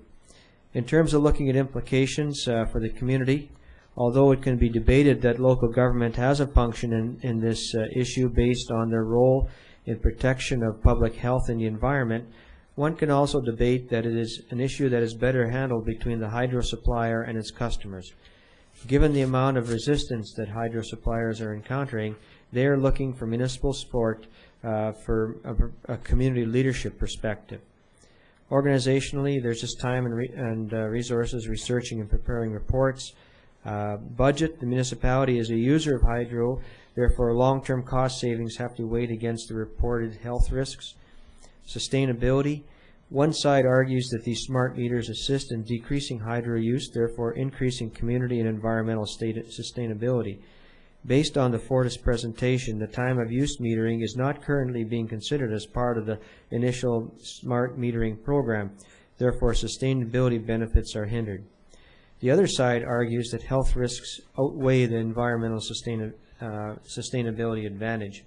In terms of looking at implications for the community, although it can be debated that local government has a function in this issue based on their role in protection of public health and the environment, one can also debate that it is an issue that is better handled between the hydro supplier and its customers. Given the amount of resistance that hydro suppliers are encountering, they are looking for municipal support for a community leadership perspective. Organizationally, there's just time and resources researching and preparing reports. Budget, the municipality is a user of hydro, therefore long-term cost savings have to be weighed against the reported health risks. Sustainability, one side argues that these smart meters assist in decreasing hydro use, therefore increasing community and environmental sustainability. Based on the Fortis presentation, the time of use metering is not currently being considered as part of the initial smart metering program. Therefore, sustainability benefits are hindered. The other side argues that health risks outweigh the environmental sustainability advantage.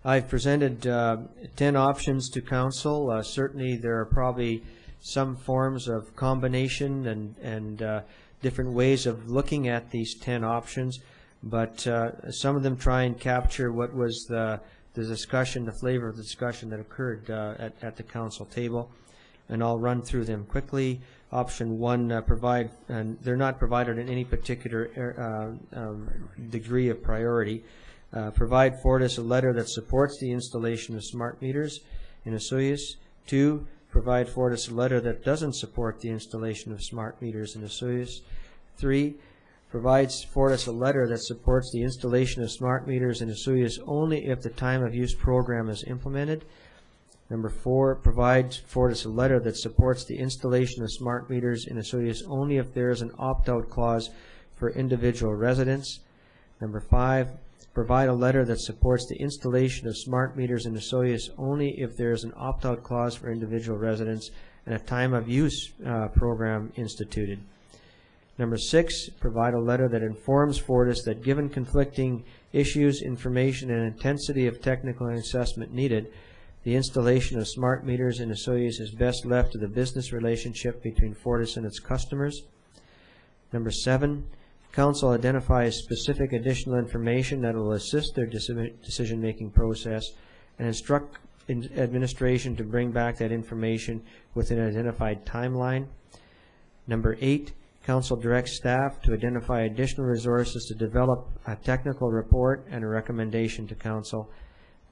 I've presented 10 options to council. Certainly, there are probably some forms of combination and different ways of looking at these 10 options, but some of them try and capture what was the discussion, the flavor of the discussion that occurred at the council table, and I'll run through them quickly. Option 1 and they're not provided in any particular degree of priority. Provide Fortis a letter that supports the installation of smart meters in Osoyoos. 2. Provide Fortis a letter that doesn't support the installation of smart meters in Osoyoos. 3. Provides Fortis a letter that supports the installation of smart meters in Osoyoos only if the time of use program is implemented. Number 4, provides Fortis a letter that supports the installation of smart meters in Osoyoos only if there is an opt-out clause for individual residents. Number 5, provide a letter that supports the installation of smart meters in Osoyoos only if there is an opt-out clause for individual residents and a time of use program instituted. Number 6, provide a letter that informs Fortis that given conflicting issues, information, and intensity of technical assessment needed, the installation of smart meters in Osoyoos is best left to the business relationship between Fortis and its customers. Number 7, Council identifies specific additional information that will assist their decision-making process and instruct administration to bring back that information within an identified timeline. Number 8, Council directs staff to identify additional resources to develop a technical report and a recommendation to Council.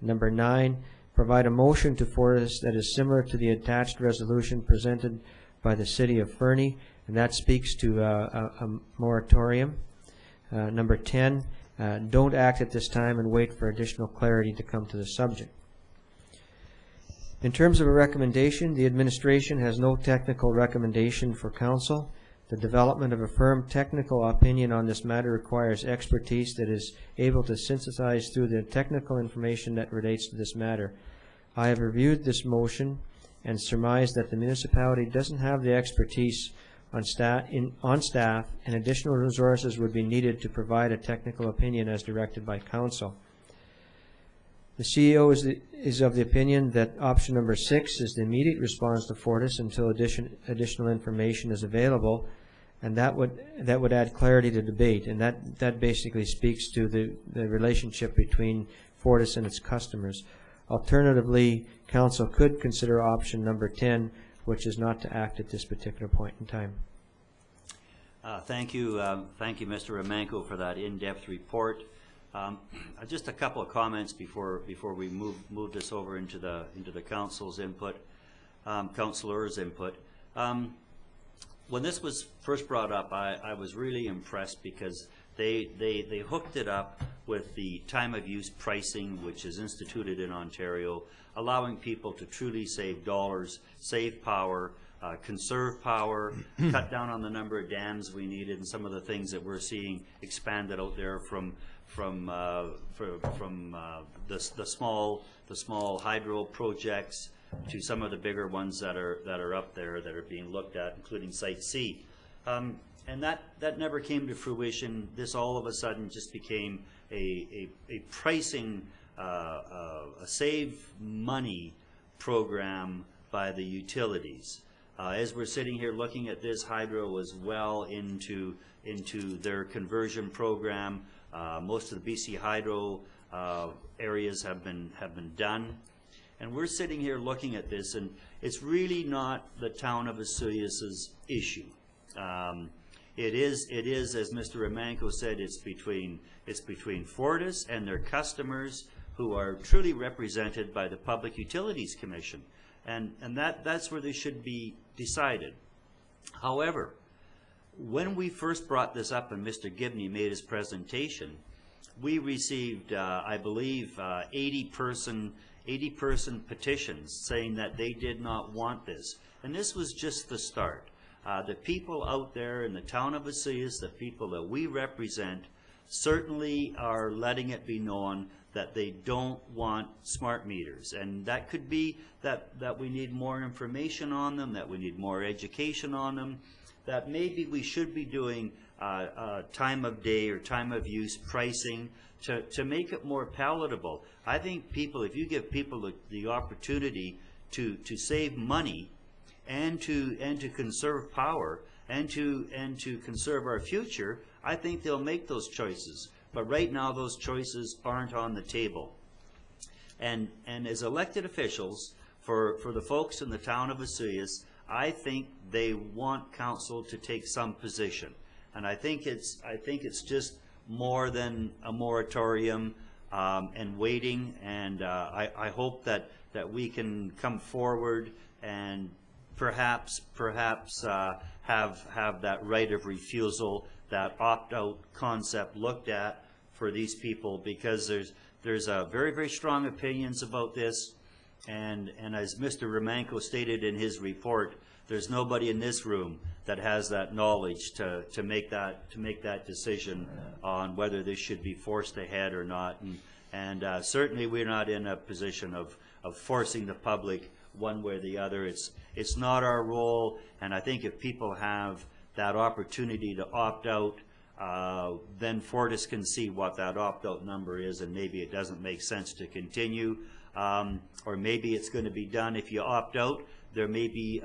Number 9, provide a motion to Fortis that is similar to the attached resolution presented by the City of Fernie, and that speaks to a moratorium. Number 10, don't act at this time and wait for additional clarity to come to the subject. In terms of a recommendation, the administration has no technical recommendation for Council. The development of a firm technical opinion on this matter requires expertise that is able to synthesize through the technical information that relates to this matter. I have reviewed this motion and surmise that the municipality doesn't have the expertise on staff, and additional resources would be needed to provide a technical opinion as directed by Council. The CEO is of the opinion that option number 6 is the immediate response to Fortis until additional information is available, and that would add clarity to debate, and that basically speaks to the relationship between Fortis and its customers. Alternatively, Council could consider option number 10, which is not to act at this particular point in time. Thank you, Mr. Romanko, for that in-depth report. Just a couple of comments before we move this over into the council's input, councilors' input. When this was first brought up, I was really impressed because they hooked it up with the time of use pricing, which is instituted in Ontario, allowing people to truly save dollars, save power, conserve power, cut down on the number of dams we needed, and some of the things that we're seeing expanded out there from the small hydro projects to some of the bigger ones that are up there that are being looked at, including Site C. And that never came to fruition. This all of a sudden just became a pricing, a save money program by the utilities. As we're sitting here looking at this, hydro is well into their conversion program. Most of the BC Hydro areas have been done. And we're sitting here looking at this, and it's really not the town of Osoyoos' issue. It is, as Mr. Romanko said, it's between Fortis and their customers, who are truly represented by the Public Utilities Commission, and that's where they should be decided. However, when we first brought this up and Mr. Gibney made his presentation, we received, I believe, 80-person petitions saying that they did not want this, and this was just the start. The people out there in the town of Osoyoos, the people that we represent, certainly are letting it be known that they don't want smart meters. And that could be that we need more information on them, that we need more education on them, that maybe we should be doing time of day or time of use pricing to make it more palatable. I think people, if you give people the opportunity to save money and to conserve power and to conserve our future, I think they'll make those choices. But right now, those choices aren't on the table. And as elected officials, for the folks in the town of Osoyoos, I think they want council to take some position. And I think it's just more than a moratorium. and waiting, and I hope that we can come forward and perhaps have that right of refusal, that opt-out concept looked at for these people, because there's very strong opinions about this, and as Mr. Romanko stated in his report, there's nobody in this room that has that knowledge to make that decision on whether this should be forced ahead or not, and certainly we're not in a position of forcing the public one way or the other. It's not our role, and I think if people have that opportunity to opt out, then Fortis can see what that opt-out number is, and maybe it doesn't make sense to continue, or maybe it's going to be done. If you opt out, there may be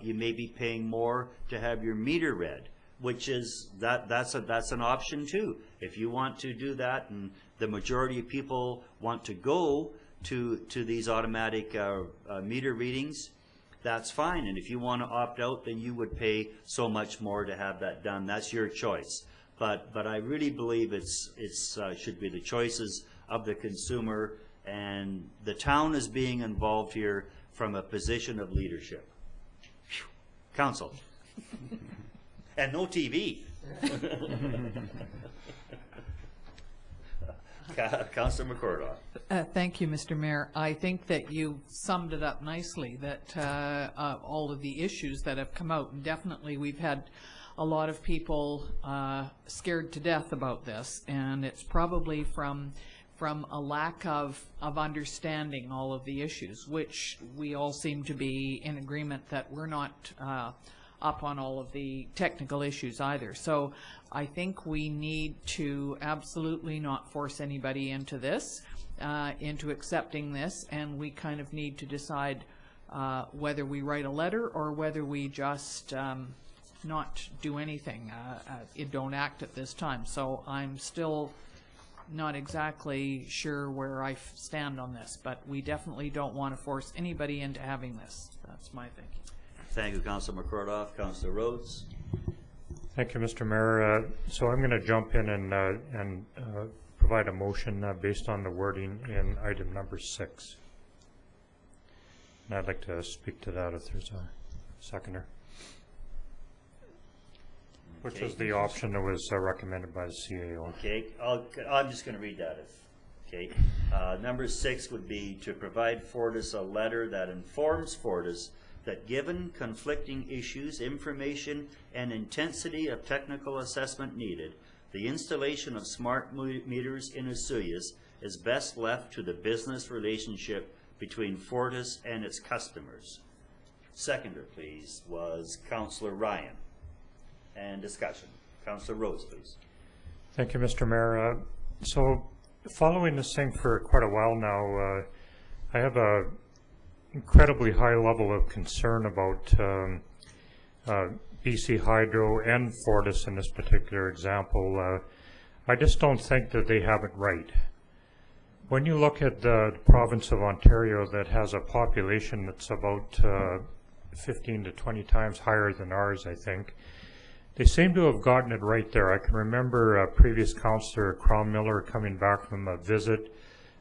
you may be paying more to have your meter read, which is that's an option too. If you want to do that, and the majority of people want to go to these automatic meter readings, that's fine. And if you want to opt out, then you would pay so much more to have that done. That's your choice. But I really believe it's should be the choices of the consumer, and the town is being involved here from a position of leadership. Whew. Council. And no TV. Councilor McCordock. Thank you, Mr. Mayor. I think that you summed it up nicely, that all of the issues that have come out, and definitely we've had a lot of people scared to death about this, and it's probably from a lack of understanding all of the issues, which we all seem to be in agreement that we're not up on all of the technical issues either. So I think we need to absolutely not force anybody into this, into accepting this, and we kind of need to decide whether we write a letter or whether we just not do anything, don't act at this time. So I'm still not exactly sure where I stand on this, but we definitely don't want to force anybody into having this. That's my thinking. Thank you, Councilor McCordock. Councilor Rhodes. Thank you, Mr. Mayor. So I'm going to jump in and provide a motion based on the wording in item number 6. And I'd like to speak to that if there's a seconder. Which was the option that was recommended by the CAO. Okay, I'm just going to read that. Okay, number 6 would be to provide Fortis a letter that informs Fortis that given conflicting issues, information, and intensity of technical assessment needed, the installation of smart meters in Osoyoos is best left to the business relationship between Fortis and its customers. Seconder, please, was Councillor Ryan. And discussion. Councillor Rhodes, please. Thank you, Mr. Mayor. So following this thing for quite a while now, I have a incredibly high level of concern about BC Hydro and Fortis in this particular example. I just don't think that they have it right. When you look at the province of Ontario that has a population that's about 15 to 20 times higher than ours, I think, they seem to have gotten it right there. I can remember previous councillor Crom Miller coming back from a visit,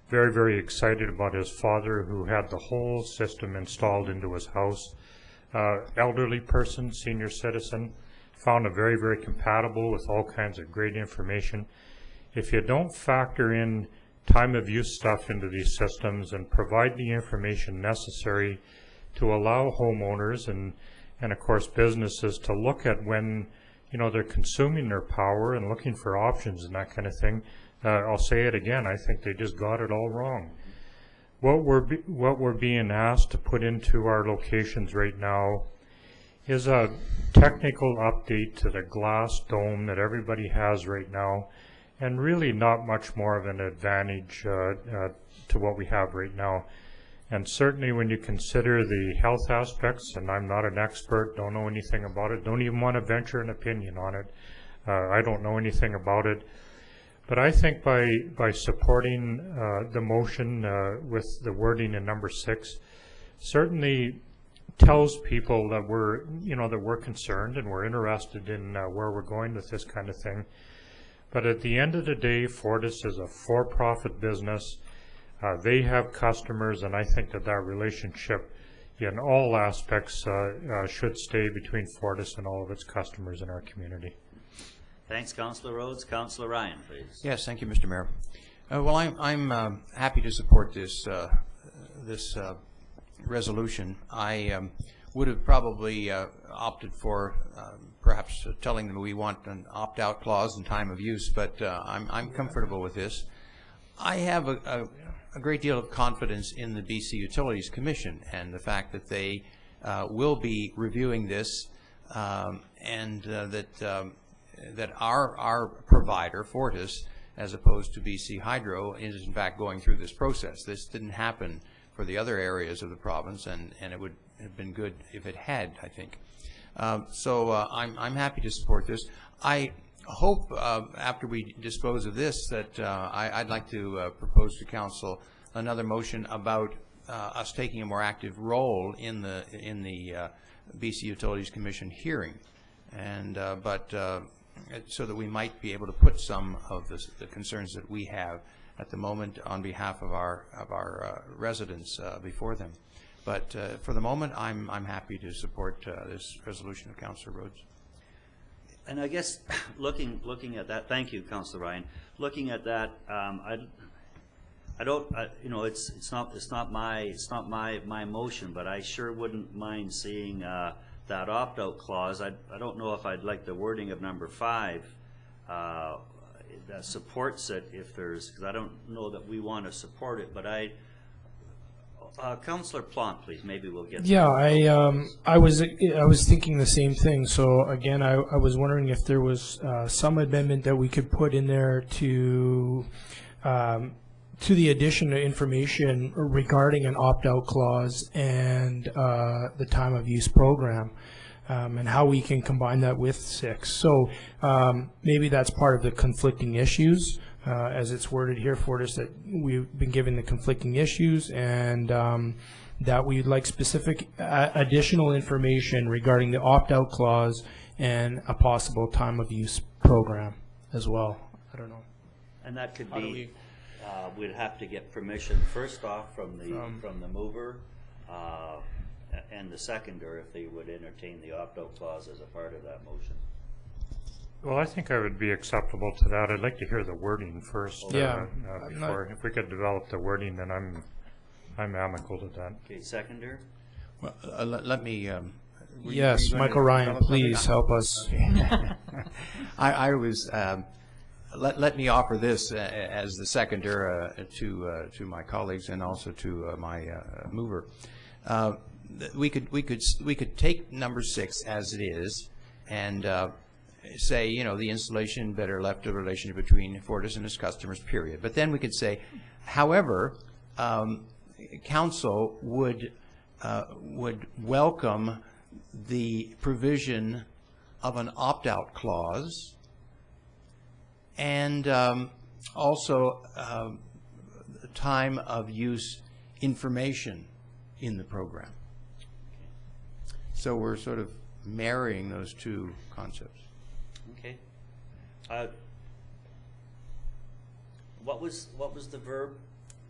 very excited about his father who had the whole system installed into his house. Elderly person, senior citizen, found it very compatible with all kinds of great information. If you don't factor in time of use stuff into these systems and provide the information necessary to allow homeowners and of course businesses to look at when they're consuming their power and looking for options and that kind of thing, I'll say it again, I think they just got it all wrong. What we're being asked to put into our locations right now is a technical update to the glass dome that everybody has right now, and really not much more of an advantage to what we have right now. And certainly when you consider the health aspects, and I'm not an expert, don't know anything about it, don't even want to venture an opinion on it. I don't know anything about it. But I think by supporting the motion with the wording in number 6, certainly tells people that we're concerned and we're interested in where we're going with this kind of thing. But at the end of the day, Fortis is a for-profit business. They have customers, and I think that that relationship in all aspects should stay between Fortis and all of its customers in our community. Thanks, Councillor Rhodes. Councillor Ryan, please. Yes, thank you, Mr. Mayor. Well, I'm happy to support this resolution. I would have probably opted for perhaps telling them we want an opt-out clause and time of use, but I'm comfortable with this. I have a great deal of confidence in the BC Utilities Commission and the fact that they will be reviewing this and that our provider, Fortis, as opposed to BC Hydro, is in fact going through this process. This didn't happen for the other areas of the province, and it would have been good if it had, I think. So I'm happy to support this. I hope after we dispose of this that I'd like to propose to Council another motion about us taking a more active role in the BC Utilities Commission hearing, and so that we might be able to put some of the concerns that we have at the moment on behalf of our residents before them. But for the moment, I'm happy to support this resolution of Councillor Rhodes. And I guess looking at that, thank you, Councillor Ryan. Looking at that, I don't, you know, it's not my motion, but I sure wouldn't mind seeing that opt-out clause. I don't know if I'd like the wording of number 5 that supports it, if there's, because I don't know that we want to support it, but Councillor Plante, please. Maybe we'll get. Yeah, I was thinking the same thing. So again, I was wondering if there was some amendment that we could put in there to the addition of information regarding an opt-out clause and the time of use program, and how we can combine that with 6. So maybe that's part of the conflicting issues. As it's worded here, Fortis, that we've been given the conflicting issues, and that we'd like specific additional information regarding the opt-out clause and a possible time of use program as well. I don't know. And that could be, we'd have to get permission first off from the mover and the seconder if they would entertain the opt-out clause as a part of that motion. Well, I think I would be acceptable to that. I'd like to hear the wording first. Yeah. Before, if we could develop the wording, then I'm amicable to that. Okay, seconder. Well, let me. Yes, Michael Ryan, please help us. I was. Let me offer this as the seconder to my colleagues and also to my mover. We could take number 6 as it is and. Say, you know, the installation better left a relationship between Fortis and its customers, period. But then we could say, however, Council would welcome the provision of an opt-out clause and also time of use information in the program. So we're sort of marrying those two concepts. Okay. What was the verb?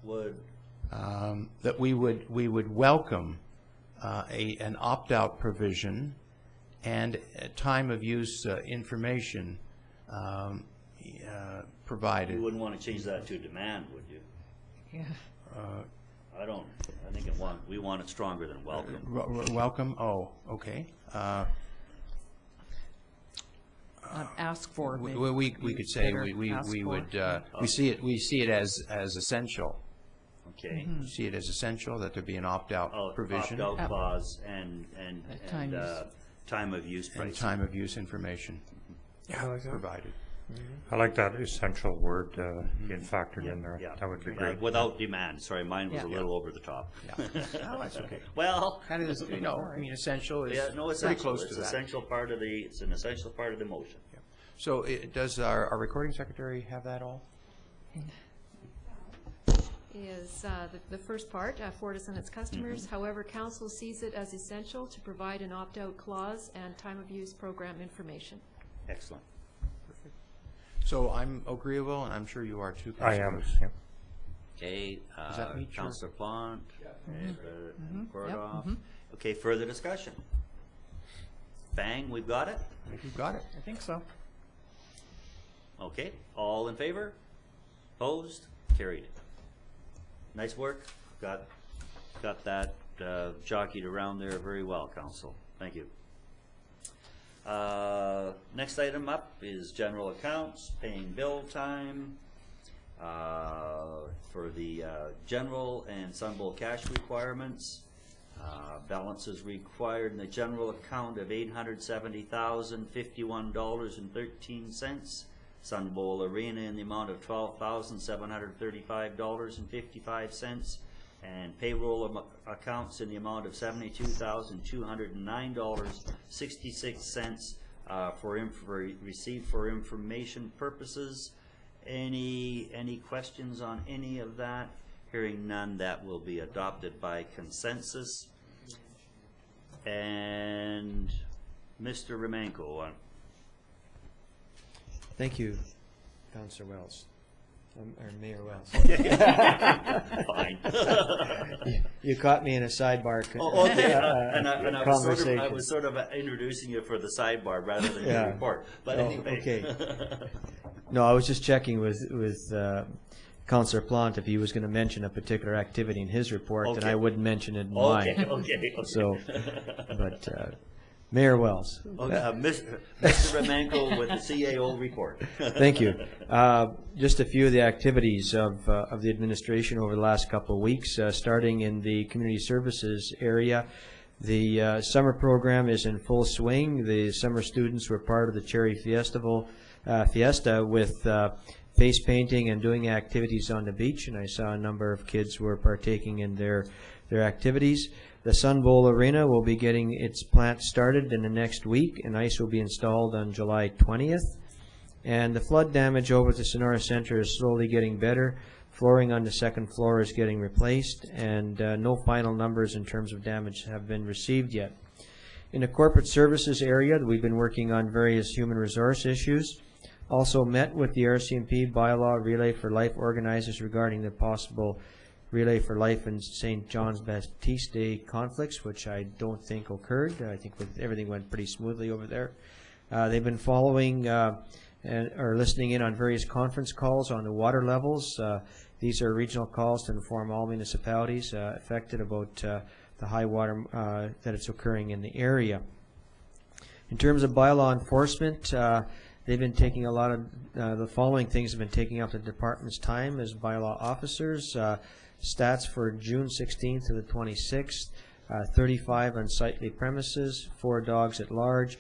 Would that we would welcome an opt-out provision and a time of use information provided. You wouldn't want to change that to demand, would you? Yeah. I don't. I think we want it stronger than welcome. Welcome. Oh, okay. Ask for. We could say we would we see it as essential. Okay. Mm-hmm. See it as essential that there be an opt-out provision. Opt-out clause and time of use pricing. And time of use information. Yeah, I like that. Provided. I like that essential word being factored in there. Yeah. That would be great. Without demand. Sorry, mine was a little over the top. Yeah. Oh, that's okay. Well, Kind of, you know, I mean, essential is no, pretty essential. close It's to that. essential part of the. It's an essential part of the motion. Yeah. So does our recording secretary have that all? Is the first part, Fortis and its customers. However, Council sees it as essential to provide an opt-out clause and time of use program information. Excellent. So I'm agreeable, and I'm sure you are too, I am. Councillor. Yep. Okay, Does that meet your- Councillor Plant, and Kordoff. Okay, further discussion? Bang, we've got it? I think you've got it. I think so. Okay, all in favor? Opposed? Carried. Nice work. Got that jockeyed around there very well, Council. Thank you. Next item up is general accounts, paying bill time. For the general and Sunbowl cash requirements. Balances required in the general account of $870,051.13. Sunbowl Arena in the amount of $12,735.55. And payroll accounts in the amount of $72,209.66 received for information purposes. Any questions on any of that? Hearing none, that will be adopted by consensus. And Mr. Romanko. Thank you, Councillor Wells, or Mayor Wells. Fine. You caught me in a sidebar Okay, and I conversation. was sort of introducing you for the sidebar rather than your report. But anyway. Okay. No, I was just checking with Councillor Plant if he was going to mention a particular activity in his report, and I wouldn't mention it in mine. Okay. So, but Mayor Wells. Mr. Romanko with the CAO report. Thank you. Just a few of the activities of the administration over the last couple of weeks, starting in the community services area. The summer program is in full swing. The summer students were part of the Cherry Fiesta with face painting and doing activities on the beach, and I saw a number of kids were partaking in their activities. The Sunbowl Arena will be getting its plant started in the next week, and ice will be installed on July 20th. And the flood damage over at the Sonora Center is slowly getting better. Flooring on the second floor is getting replaced, and no final numbers in terms of damage have been received yet. In the corporate services area, we've been working on various human resource issues. Also met with the RCMP Bylaw Relay for Life organizers regarding the possible Relay for Life and St. John's Baptiste Day conflicts, which I don't think occurred. I think everything went pretty smoothly over there. They've been following or listening in on various conference calls on the water levels. These are regional calls to inform all municipalities affected about the high water that it's occurring in the area. In terms of bylaw enforcement, they've been taking a lot of the following things have been taking up the department's time as bylaw officers. Stats for June 16th to the 26th, 35 unsightly premises, 4 dogs at large,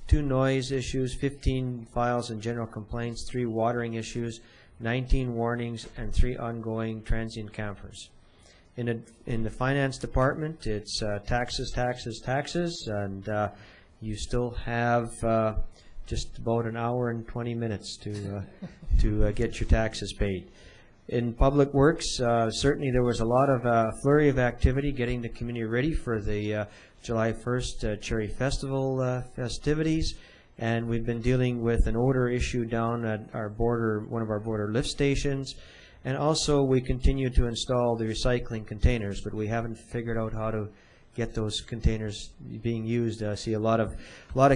2 noise issues, 15 files and general complaints, 3 watering issues, 19 warnings, and 3 ongoing transient campers. In the finance department, it's taxes, and you still have just about an hour and 20 minutes to get your taxes paid. In public works, certainly there was a lot of flurry of activity getting the community ready for the July 1st Cherry Festival festivities, and we've been dealing with an odor issue down at our border, one of our border lift stations, and also we continue to install the recycling containers, but we haven't figured out how to get those containers being used. I see a lot of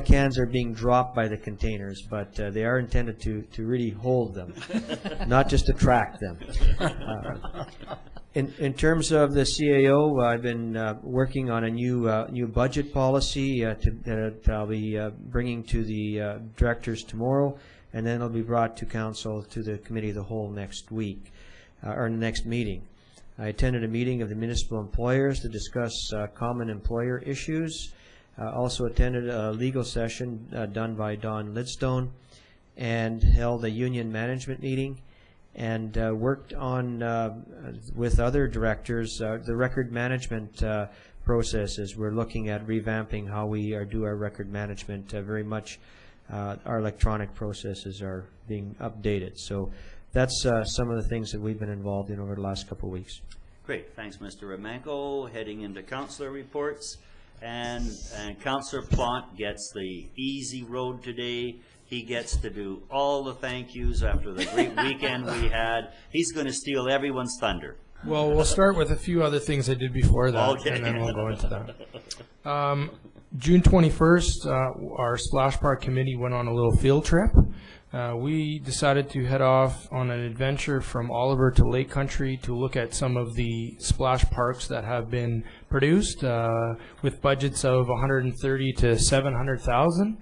cans are being dropped by the containers, but they are intended to really hold them, not just to track them. In terms of the CAO, I've been working on a new budget policy that I'll be bringing to the directors tomorrow, and then it'll be brought to council to the committee of the whole next week or next meeting. I attended a meeting of the municipal employers to discuss common employer issues. Also attended a legal session done by Don Lidstone, and held a union management meeting, and worked on with other directors the record management processes. We're looking at revamping how we do our record management. Very much our electronic processes are being updated. So that's some of the things that we've been involved in over the last couple of weeks. Great, thanks, Mr. Romanko. Heading into councillor reports, and Councillor Plant gets the easy road today He gets to do all the thank yous after the great weekend we had. He's going to steal everyone's thunder. Well, we'll start with a few other things I did before that, Okay. and then we'll go into that. June 21st, our Splash Park committee went on a little field trip. We decided to head off on an adventure from Oliver to Lake Country to look at some of the splash parks that have been produced with budgets of 130 to 700,000.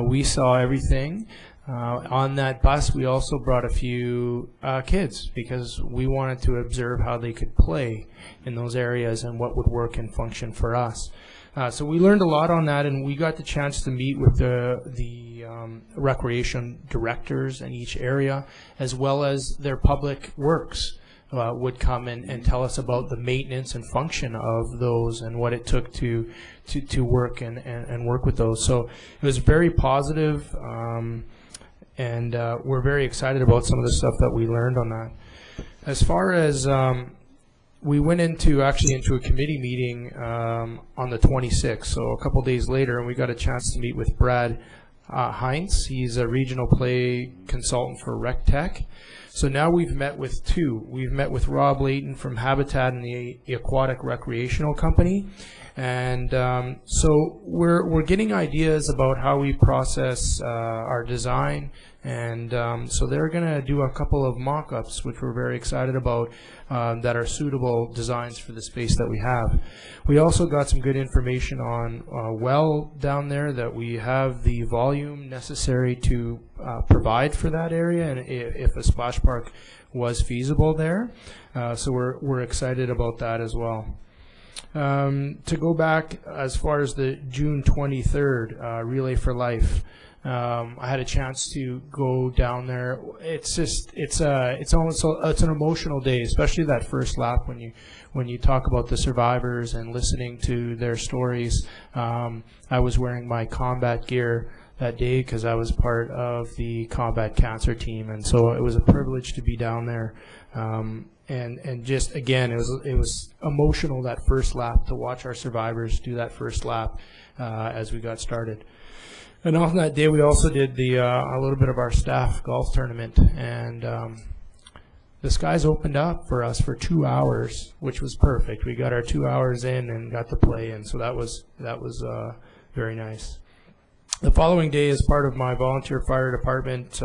We saw everything. On that bus, we also brought a few kids because we wanted to observe how they could play in those areas and what would work and function for us. So we learned a lot on that, and we got the chance to meet with the recreation directors in each area, as well as their public works would come and tell us about the maintenance and function of those and what it took to work and work with those. So it was very positive, and we're very excited about some of the stuff that we learned on that. As far as we went into a committee meeting on the 26th, so a couple days later, and we got a chance to meet with Brad Heinz. He's a regional play consultant for Rec Tech. So now we've met with two. We've met with Rob Layton from Habitat and the Aquatic Recreational Company. And so we're getting ideas about how we process our design, and so they're going to do a couple of mock-ups, which we're very excited about, that are suitable designs for the space that we have. We also got some good information on well down there, that we have the volume necessary to provide for that area, and if a splash park was feasible there. So we're excited about that as well. To go back as far as the June 23rd Relay for Life, I had a chance to go down there. It's an emotional day, especially that first lap when you talk about the survivors and listening to their stories. I was wearing my combat gear that day because I was part of the combat cancer team, and so it was a privilege to be down there. And just again, it was emotional that first lap, to watch our survivors do that first lap as we got started. And on that day, we also did a little bit of our staff golf tournament, and the skies opened up for us for 2 hours, which was perfect. We got our 2 hours in and got to play, and so that was very nice. The following day, as part of my volunteer fire department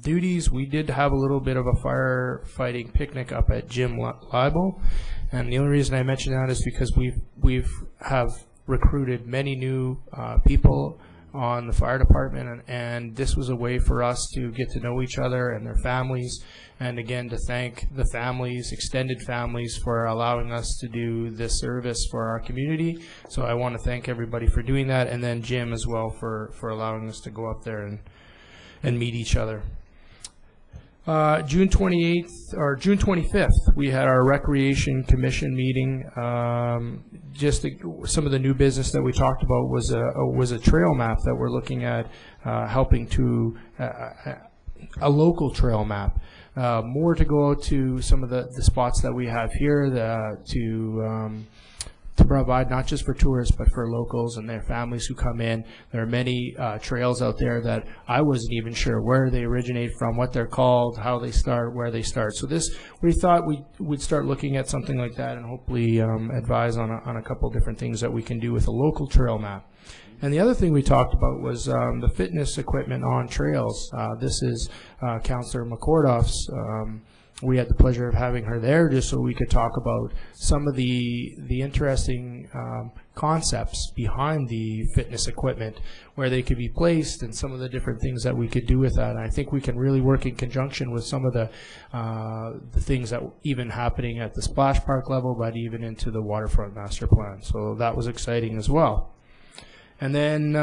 duties, we did have a little bit of a firefighting picnic up at Jim Libel, and the only reason I mention that is because we've recruited many new people on the fire department, and this was a way for us to get to know each other and their families, and again to thank the families, extended families, for allowing us to do this service for our community. So I want to thank everybody for doing that, and then Jim as well for allowing us to go up there and meet each other. June 28th or June 25th, we had our Recreation Commission meeting. Some of the new business that we talked about was a trail map that we're looking at, helping to a local trail map. More to go out to some of the spots that we have here to provide not just for tourists but for locals and their families who come in. There are many trails out there that I wasn't even sure where they originate from, what they're called, how they start, where they start. So we thought we'd start looking at something like that and hopefully advise on a couple different things that we can do with a local trail map. And the other thing we talked about was the fitness equipment on trails. This is Councillor McCordoff's. We had the pleasure of having her there just so we could talk about some of the interesting concepts behind the fitness equipment, where they could be placed, and some of the different things that we could do with that. And I think we can really work in conjunction with some of the things that even happening at the splash park level, but even into the waterfront master plan. So that was exciting as well. And then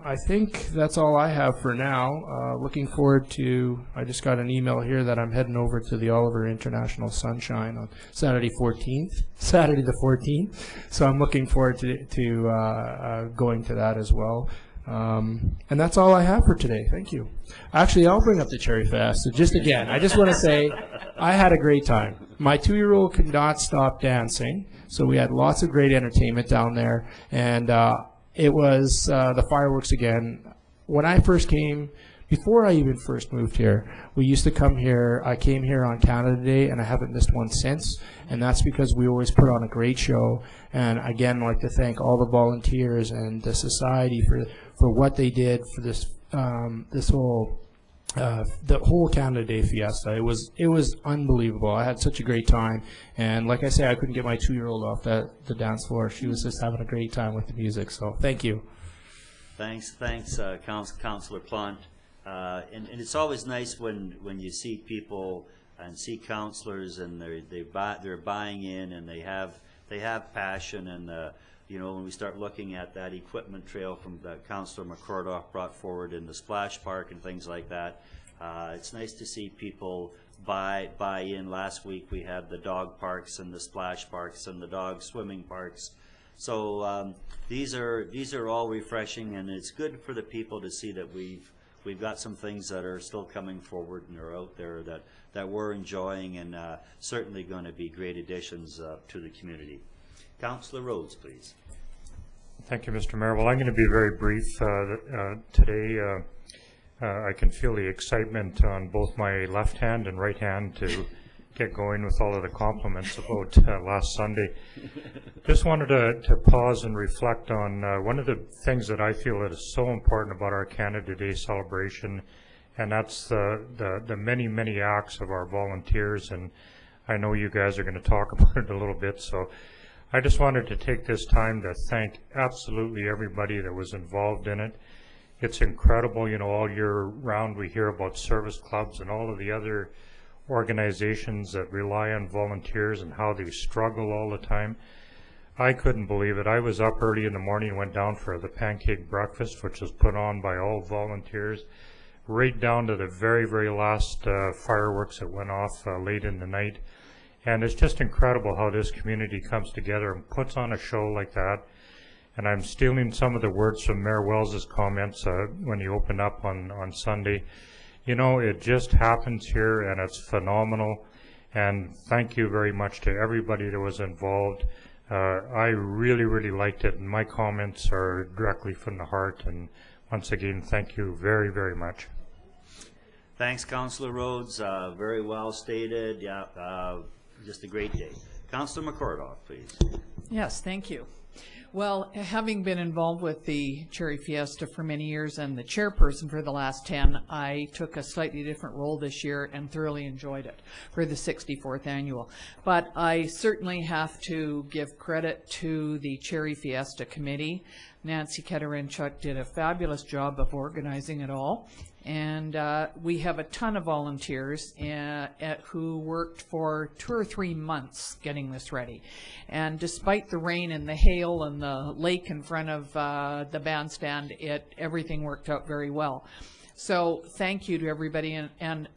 I think that's all I have for now. Looking forward to, I just got an email here that I'm heading over to the Oliver International Sunshine on Saturday the 14th. So I'm looking forward to going to that as well. And that's all I have for today. Thank you. Actually, I'll bring up the Cherry Fest. So just again, I just want to say I had a great time. My 2-year-old could not stop dancing, so we had lots of great entertainment down there. And it was the fireworks again when I first came, before I even first moved here, we used to come here. I came here on Canada Day, and I haven't missed one since. And that's because we always put on a great show. And again, I'd like to thank all the volunteers and the society for what they did for this the whole Canada Day fiesta. It was unbelievable. I had such a great time. And like I say, I couldn't get my 2-year-old off the dance floor. She was just having a great time with the music. So thank you. Thanks, Councillor Plant. And it's always nice when you see people and see councillors and they're buying in and they have passion, and when we start looking at that equipment trail from that Councillor McCordoff brought forward in the splash park and things like that, it's nice to see people buy in. Last week we had the dog parks and the splash parks and the dog swimming parks. So these are all refreshing, and it's good for the people to see that we've got some things that are still coming forward and are out there that we're enjoying, and certainly going to be great additions to the community. Councillor Rhodes, please. Thank you, Mr. Mayor. Well, I'm going to be very brief today. I can feel the excitement on both my left hand and right hand to get going with all of the compliments about last Sunday. Just wanted to pause and reflect on one of the things that I feel that is so important about our Canada Day celebration, and that's the many, many acts of our volunteers, and I know you guys are going to talk about it a little bit, so I just wanted to take this time to thank absolutely everybody that was involved in it. It's incredible, all year round we hear about service clubs and all of the other organizations that rely on volunteers and how they struggle all the time. I couldn't believe it. I was up early in the morning and went down for the pancake breakfast, which was put on by all volunteers, right down to the very, very last fireworks that went off late in the night. And it's just incredible how this community comes together and puts on a show like that. And I'm stealing some of the words from Mayor Wells's comments when he opened up on Sunday. It just happens here, and it's phenomenal. And thank you very much to everybody that was involved. I really, really liked it, and my comments are directly from the heart. And once again, thank you very, very much. Thanks, Councillor Rhodes. Very well stated. Yeah, just a great day. Councillor McCordoff, please. Yes, thank you. Well, having been involved with the Cherry Fiesta for many years and the chairperson for the last 10, I took a slightly different role this year and thoroughly enjoyed it for the 64th annual. But I certainly have to give credit to the Cherry Fiesta committee. Nancy Keterenchuk did a fabulous job of organizing it all. And we have a ton of volunteers who worked for 2 or 3 months getting this ready. And despite the rain and the hail and the lake in front of the bandstand, everything worked out very well. So thank you to everybody. And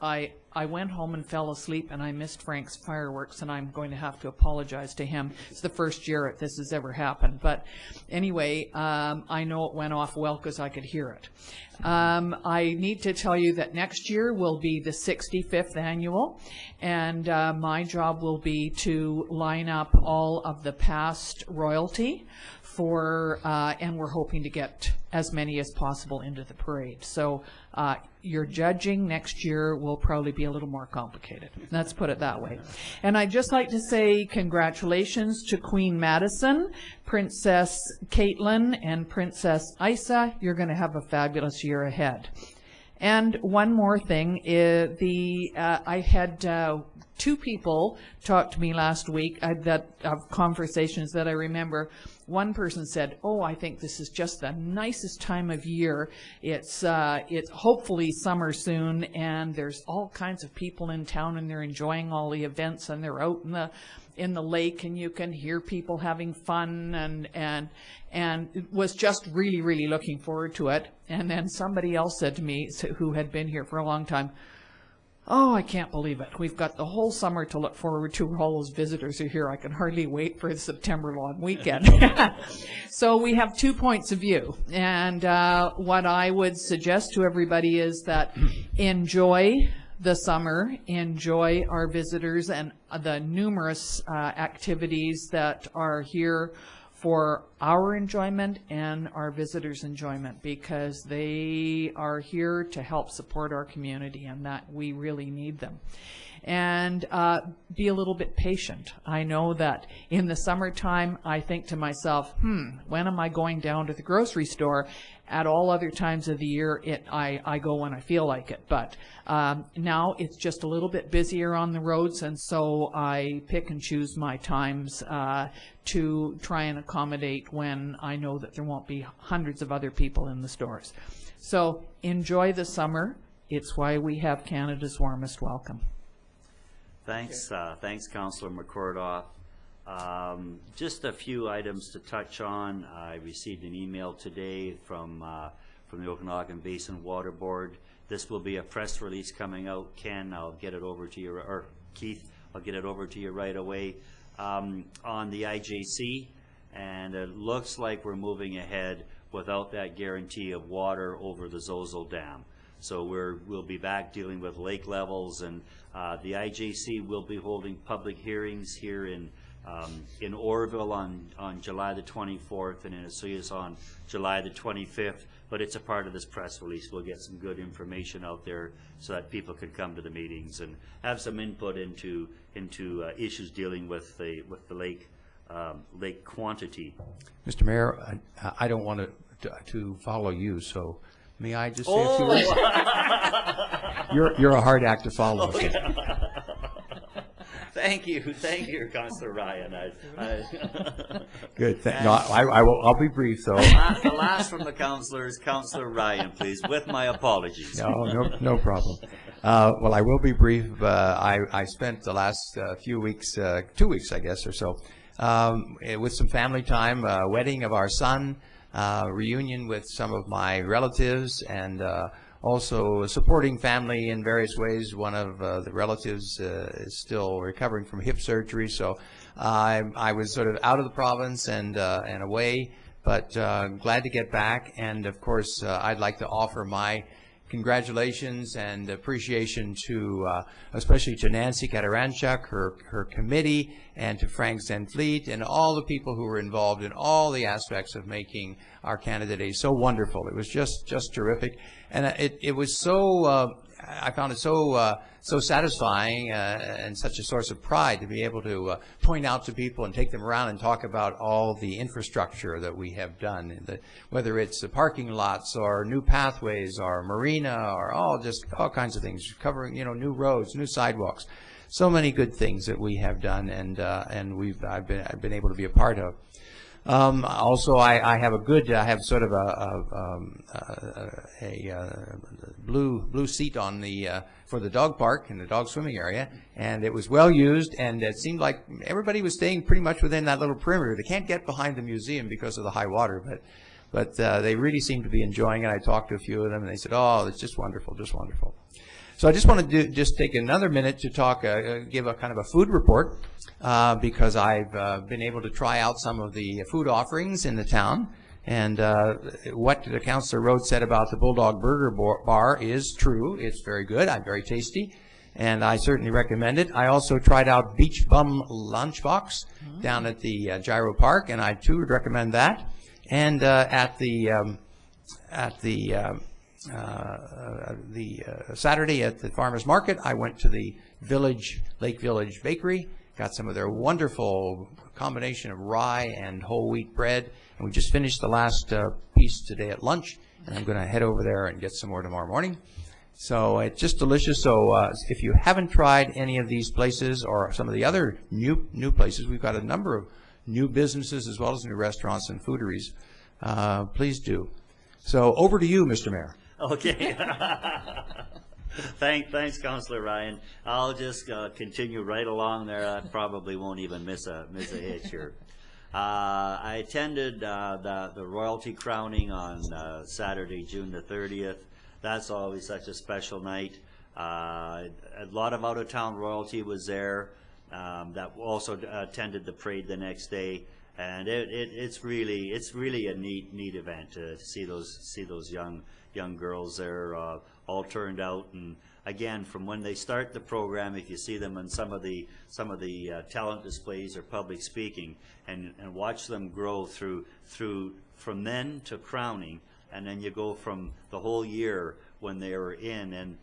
I went home and fell asleep, and I missed Frank's fireworks, and I'm going to have to apologize to him. It's the first year this has ever happened. But anyway, I know it went off well because I could hear it. I need to tell you that next year will be the 65th annual, and my job will be to line up all of the past royalty and we're hoping to get as many as possible into the parade. So your judging next year will probably be a little more complicated. Let's put it that way. And I'd just like to say congratulations to Queen Madison, Princess Caitlin, and Princess Isa. You're going to have a fabulous year ahead. And one more thing, I had 2 people talk to me last week of conversations that I remember. One person said, "Oh, I think this is just the nicest time of year. It's hopefully summer soon, and there's all kinds of people in town, and they're enjoying all the events, and they're out in the lake, and you can hear people having fun, and was just really, really looking forward to it." And then somebody else said to me, who had been here for a long time, "Oh, I can't believe it. We've got the whole summer to look forward to. All those visitors are here. I can hardly wait for the September long weekend." So we have 2 points of view. And what I would suggest to everybody is that enjoy the summer, enjoy our visitors and the numerous activities that are here for our enjoyment and our visitors' enjoyment, because they are here to help support our community, and that we really need them. And be a little bit patient. I know that in the summertime, I think to myself, when am I going down to the grocery store? At all other times of the year, I go when I feel like it. But now it's just a little bit busier on the roads, and so I pick and choose my times to try and accommodate when I know that there won't be hundreds of other people in the stores. So enjoy the summer. It's why we have Canada's warmest welcome. Thanks, thanks, Councillor McCordoff. Just a few items to touch on. I received an email today from the Okanagan Basin Water Board. This will be a press release coming out. Ken, I'll get it over to you, or Keith, I'll get it over to you right away, on the IJC, and it looks like we're moving ahead without that guarantee of water over the Zozo Dam. So we'll be back dealing with lake levels, and the IJC will be holding public hearings here in Orville on July the 24th and in Osoyoos on July the 25th. But it's a part of this press release. We'll get some good information out there so that people can come to the meetings and have some input into issues dealing with the lake quantity. Mr. Mayor, I don't want to follow you, so may I just say a few words? You're a hard act to follow. Okay. Thank you, Councillor Ryan. Good. No, I'll be brief, though. The last from the councillors, Councillor Ryan, please, with my apologies. No problem. Well, I will be brief. I spent the last few weeks, 2 weeks, I guess, or so, with some family time, wedding of our son, reunion with some of my relatives, and also supporting family in various ways. One of the relatives is still recovering from hip surgery, so I was sort of out of the province and away, but glad to get back. And of course, I'd like to offer my congratulations and appreciation to, especially to Nancy Kataranchuk, her committee, and to Frank Zenfleet, and all the people who were involved in all the aspects of making our Canada Day so wonderful. It was just terrific, and it was so. I found it so satisfying and such a source of pride to be able to point out to people and take them around and talk about all the infrastructure that we have done, whether it's the parking lots or new pathways or Marina or just all kinds of things, covering new roads, new sidewalks, so many good things that we have done, and I've been able to be a part of. Also, I have sort of a blue seat on for the dog park in the dog swimming area, and it was well used, and it seemed like everybody was staying pretty much within that little perimeter. They can't get behind the museum because of the high water, but they really seemed to be enjoying it. I talked to a few of them, and they said, "Oh, it's just wonderful, just wonderful." So I just want to just take another minute to talk, give a kind of a food report, because I've been able to try out some of the food offerings in the town. And what the Councillor Rhodes said about the Bulldog Burger Bar is true. It's very good. I'm very tasty, and I certainly recommend it. I also tried out Beach Bum Lunchbox down at the Gyro Park, and I too would recommend that. And at the Saturday at the Farmers Market, I went to the Lake Village Bakery, got some of their wonderful combination of rye and whole wheat bread, and we just finished the last piece today at lunch, and I'm going to head over there and get some more tomorrow morning. So it's just delicious. So if you haven't tried any of these places or some of the other new places, we've got a number of new businesses as well as new restaurants and foodieries. Please do. So over to you, Mr. Mayor. Okay. Thanks, Councillor Ryan. I'll just continue right along there. I probably won't even miss a hitch here. I attended the royalty crowning on Saturday, June the 30th. That's always such a special night. A lot of out-of-town royalty was there. that also attended the parade the next day. And it's really a neat event to see those young girls there all turned out. And again, from when they start the program, if you see them in some of the talent displays or public speaking, and watch them grow through from then to crowning, and then you go from the whole year when they were in,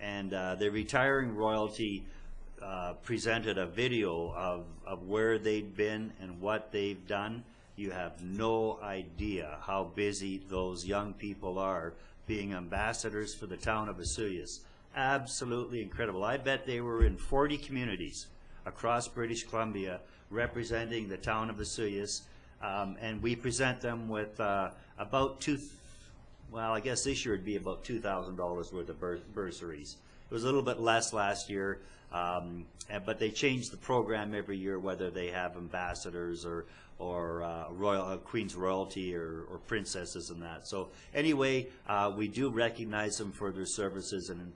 and the retiring royalty presented a video of where they'd been and what they've done. You have no idea how busy those young people are being ambassadors for the town of Osoyoos. Absolutely incredible. I bet they were in 40 communities across British Columbia representing the town of Osoyoos, and we present them with about I guess this year it'd be about $2,000 worth of bursaries. It was a little bit less last year, but they change the program every year, whether they have ambassadors or Queen's royalty or princesses and that. So anyway, we do recognize them for their services and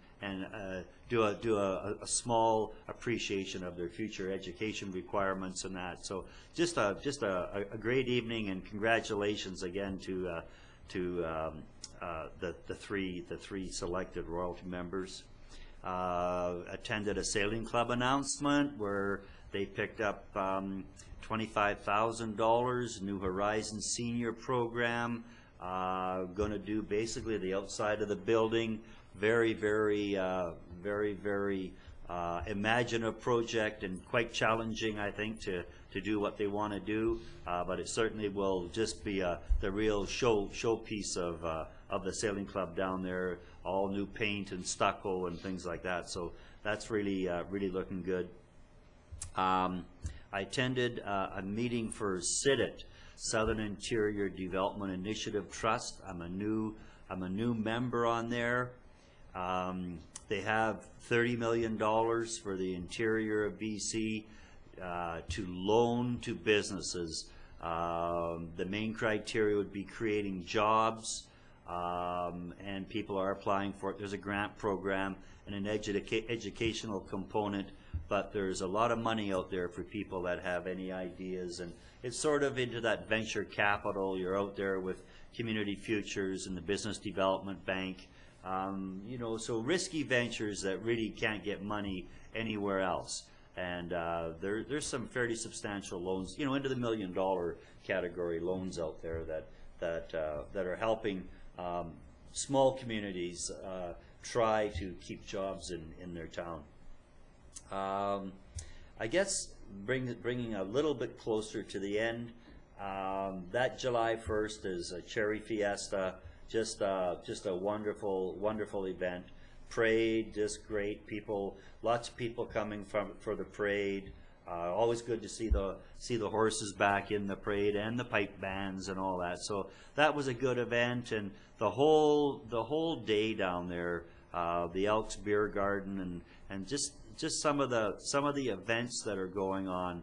do a small appreciation of their future education requirements and that. So just a great evening, and congratulations again to the three selected royalty members. Attended a sailing club announcement where they picked up $25,000, New Horizons senior program, going to do basically the outside of the building. Very imaginative project, and quite challenging, I think, to do what they want to do. But it certainly will just be the real showpiece of the sailing club down there. All new paint and stucco and things like that. So that's really looking good. I attended a meeting for SIDIT, Southern Interior Development Initiative Trust. I'm a new member on there. They have $30 million for the interior of BC to loan to businesses. The main criteria would be creating jobs, and people are applying for it. There's a grant program and an educational component, but there's a lot of money out there for people that have any ideas, and it's sort of into that venture capital. You're out there with Community Futures and the Business Development Bank, so risky ventures that really can't get money anywhere else. And there's some fairly substantial loans, into the $1 million category loans out there that are helping small communities try to keep jobs in their town. I guess bringing a little bit closer to the end, that July 1st is a Cherry Fiesta, just a wonderful event. Parade, just great. Lots of people coming for the parade. Always good to see the horses back in the parade, and the pipe bands and all that. So that was a good event, and the whole day down there, the Elks Beer Garden, and just some of the events that are going on,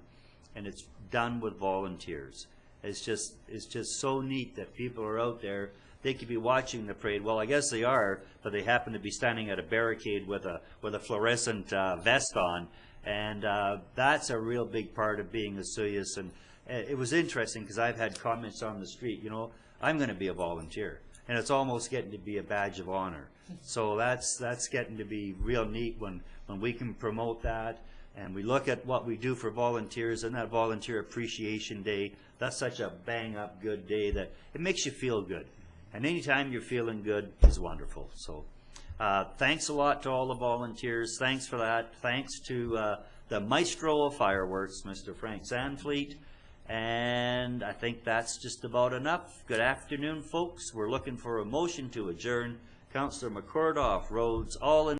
and it's done with volunteers. It's just so neat that people are out there. They could be watching the parade. Well, I guess they are, but they happen to be standing at a barricade with a fluorescent vest on, and that's a real big part of being Osoyoos. And it was interesting because I've had comments on the street. I'm going to be a volunteer, and it's almost getting to be a badge of honor. So that's getting to be real neat when we can promote that, and we look at what we do for volunteers, and that Volunteer Appreciation Day. That's such a bang-up good day that it makes you feel good. And anytime you're feeling good is wonderful. So thanks a lot to all the volunteers. Thanks for that. Thanks to the maestro of fireworks, Mr. Frank Sandfleet. And I think that's just about enough. Good afternoon, folks. We're looking for a motion to adjourn. Councillor McCordoff, Rhodes, all in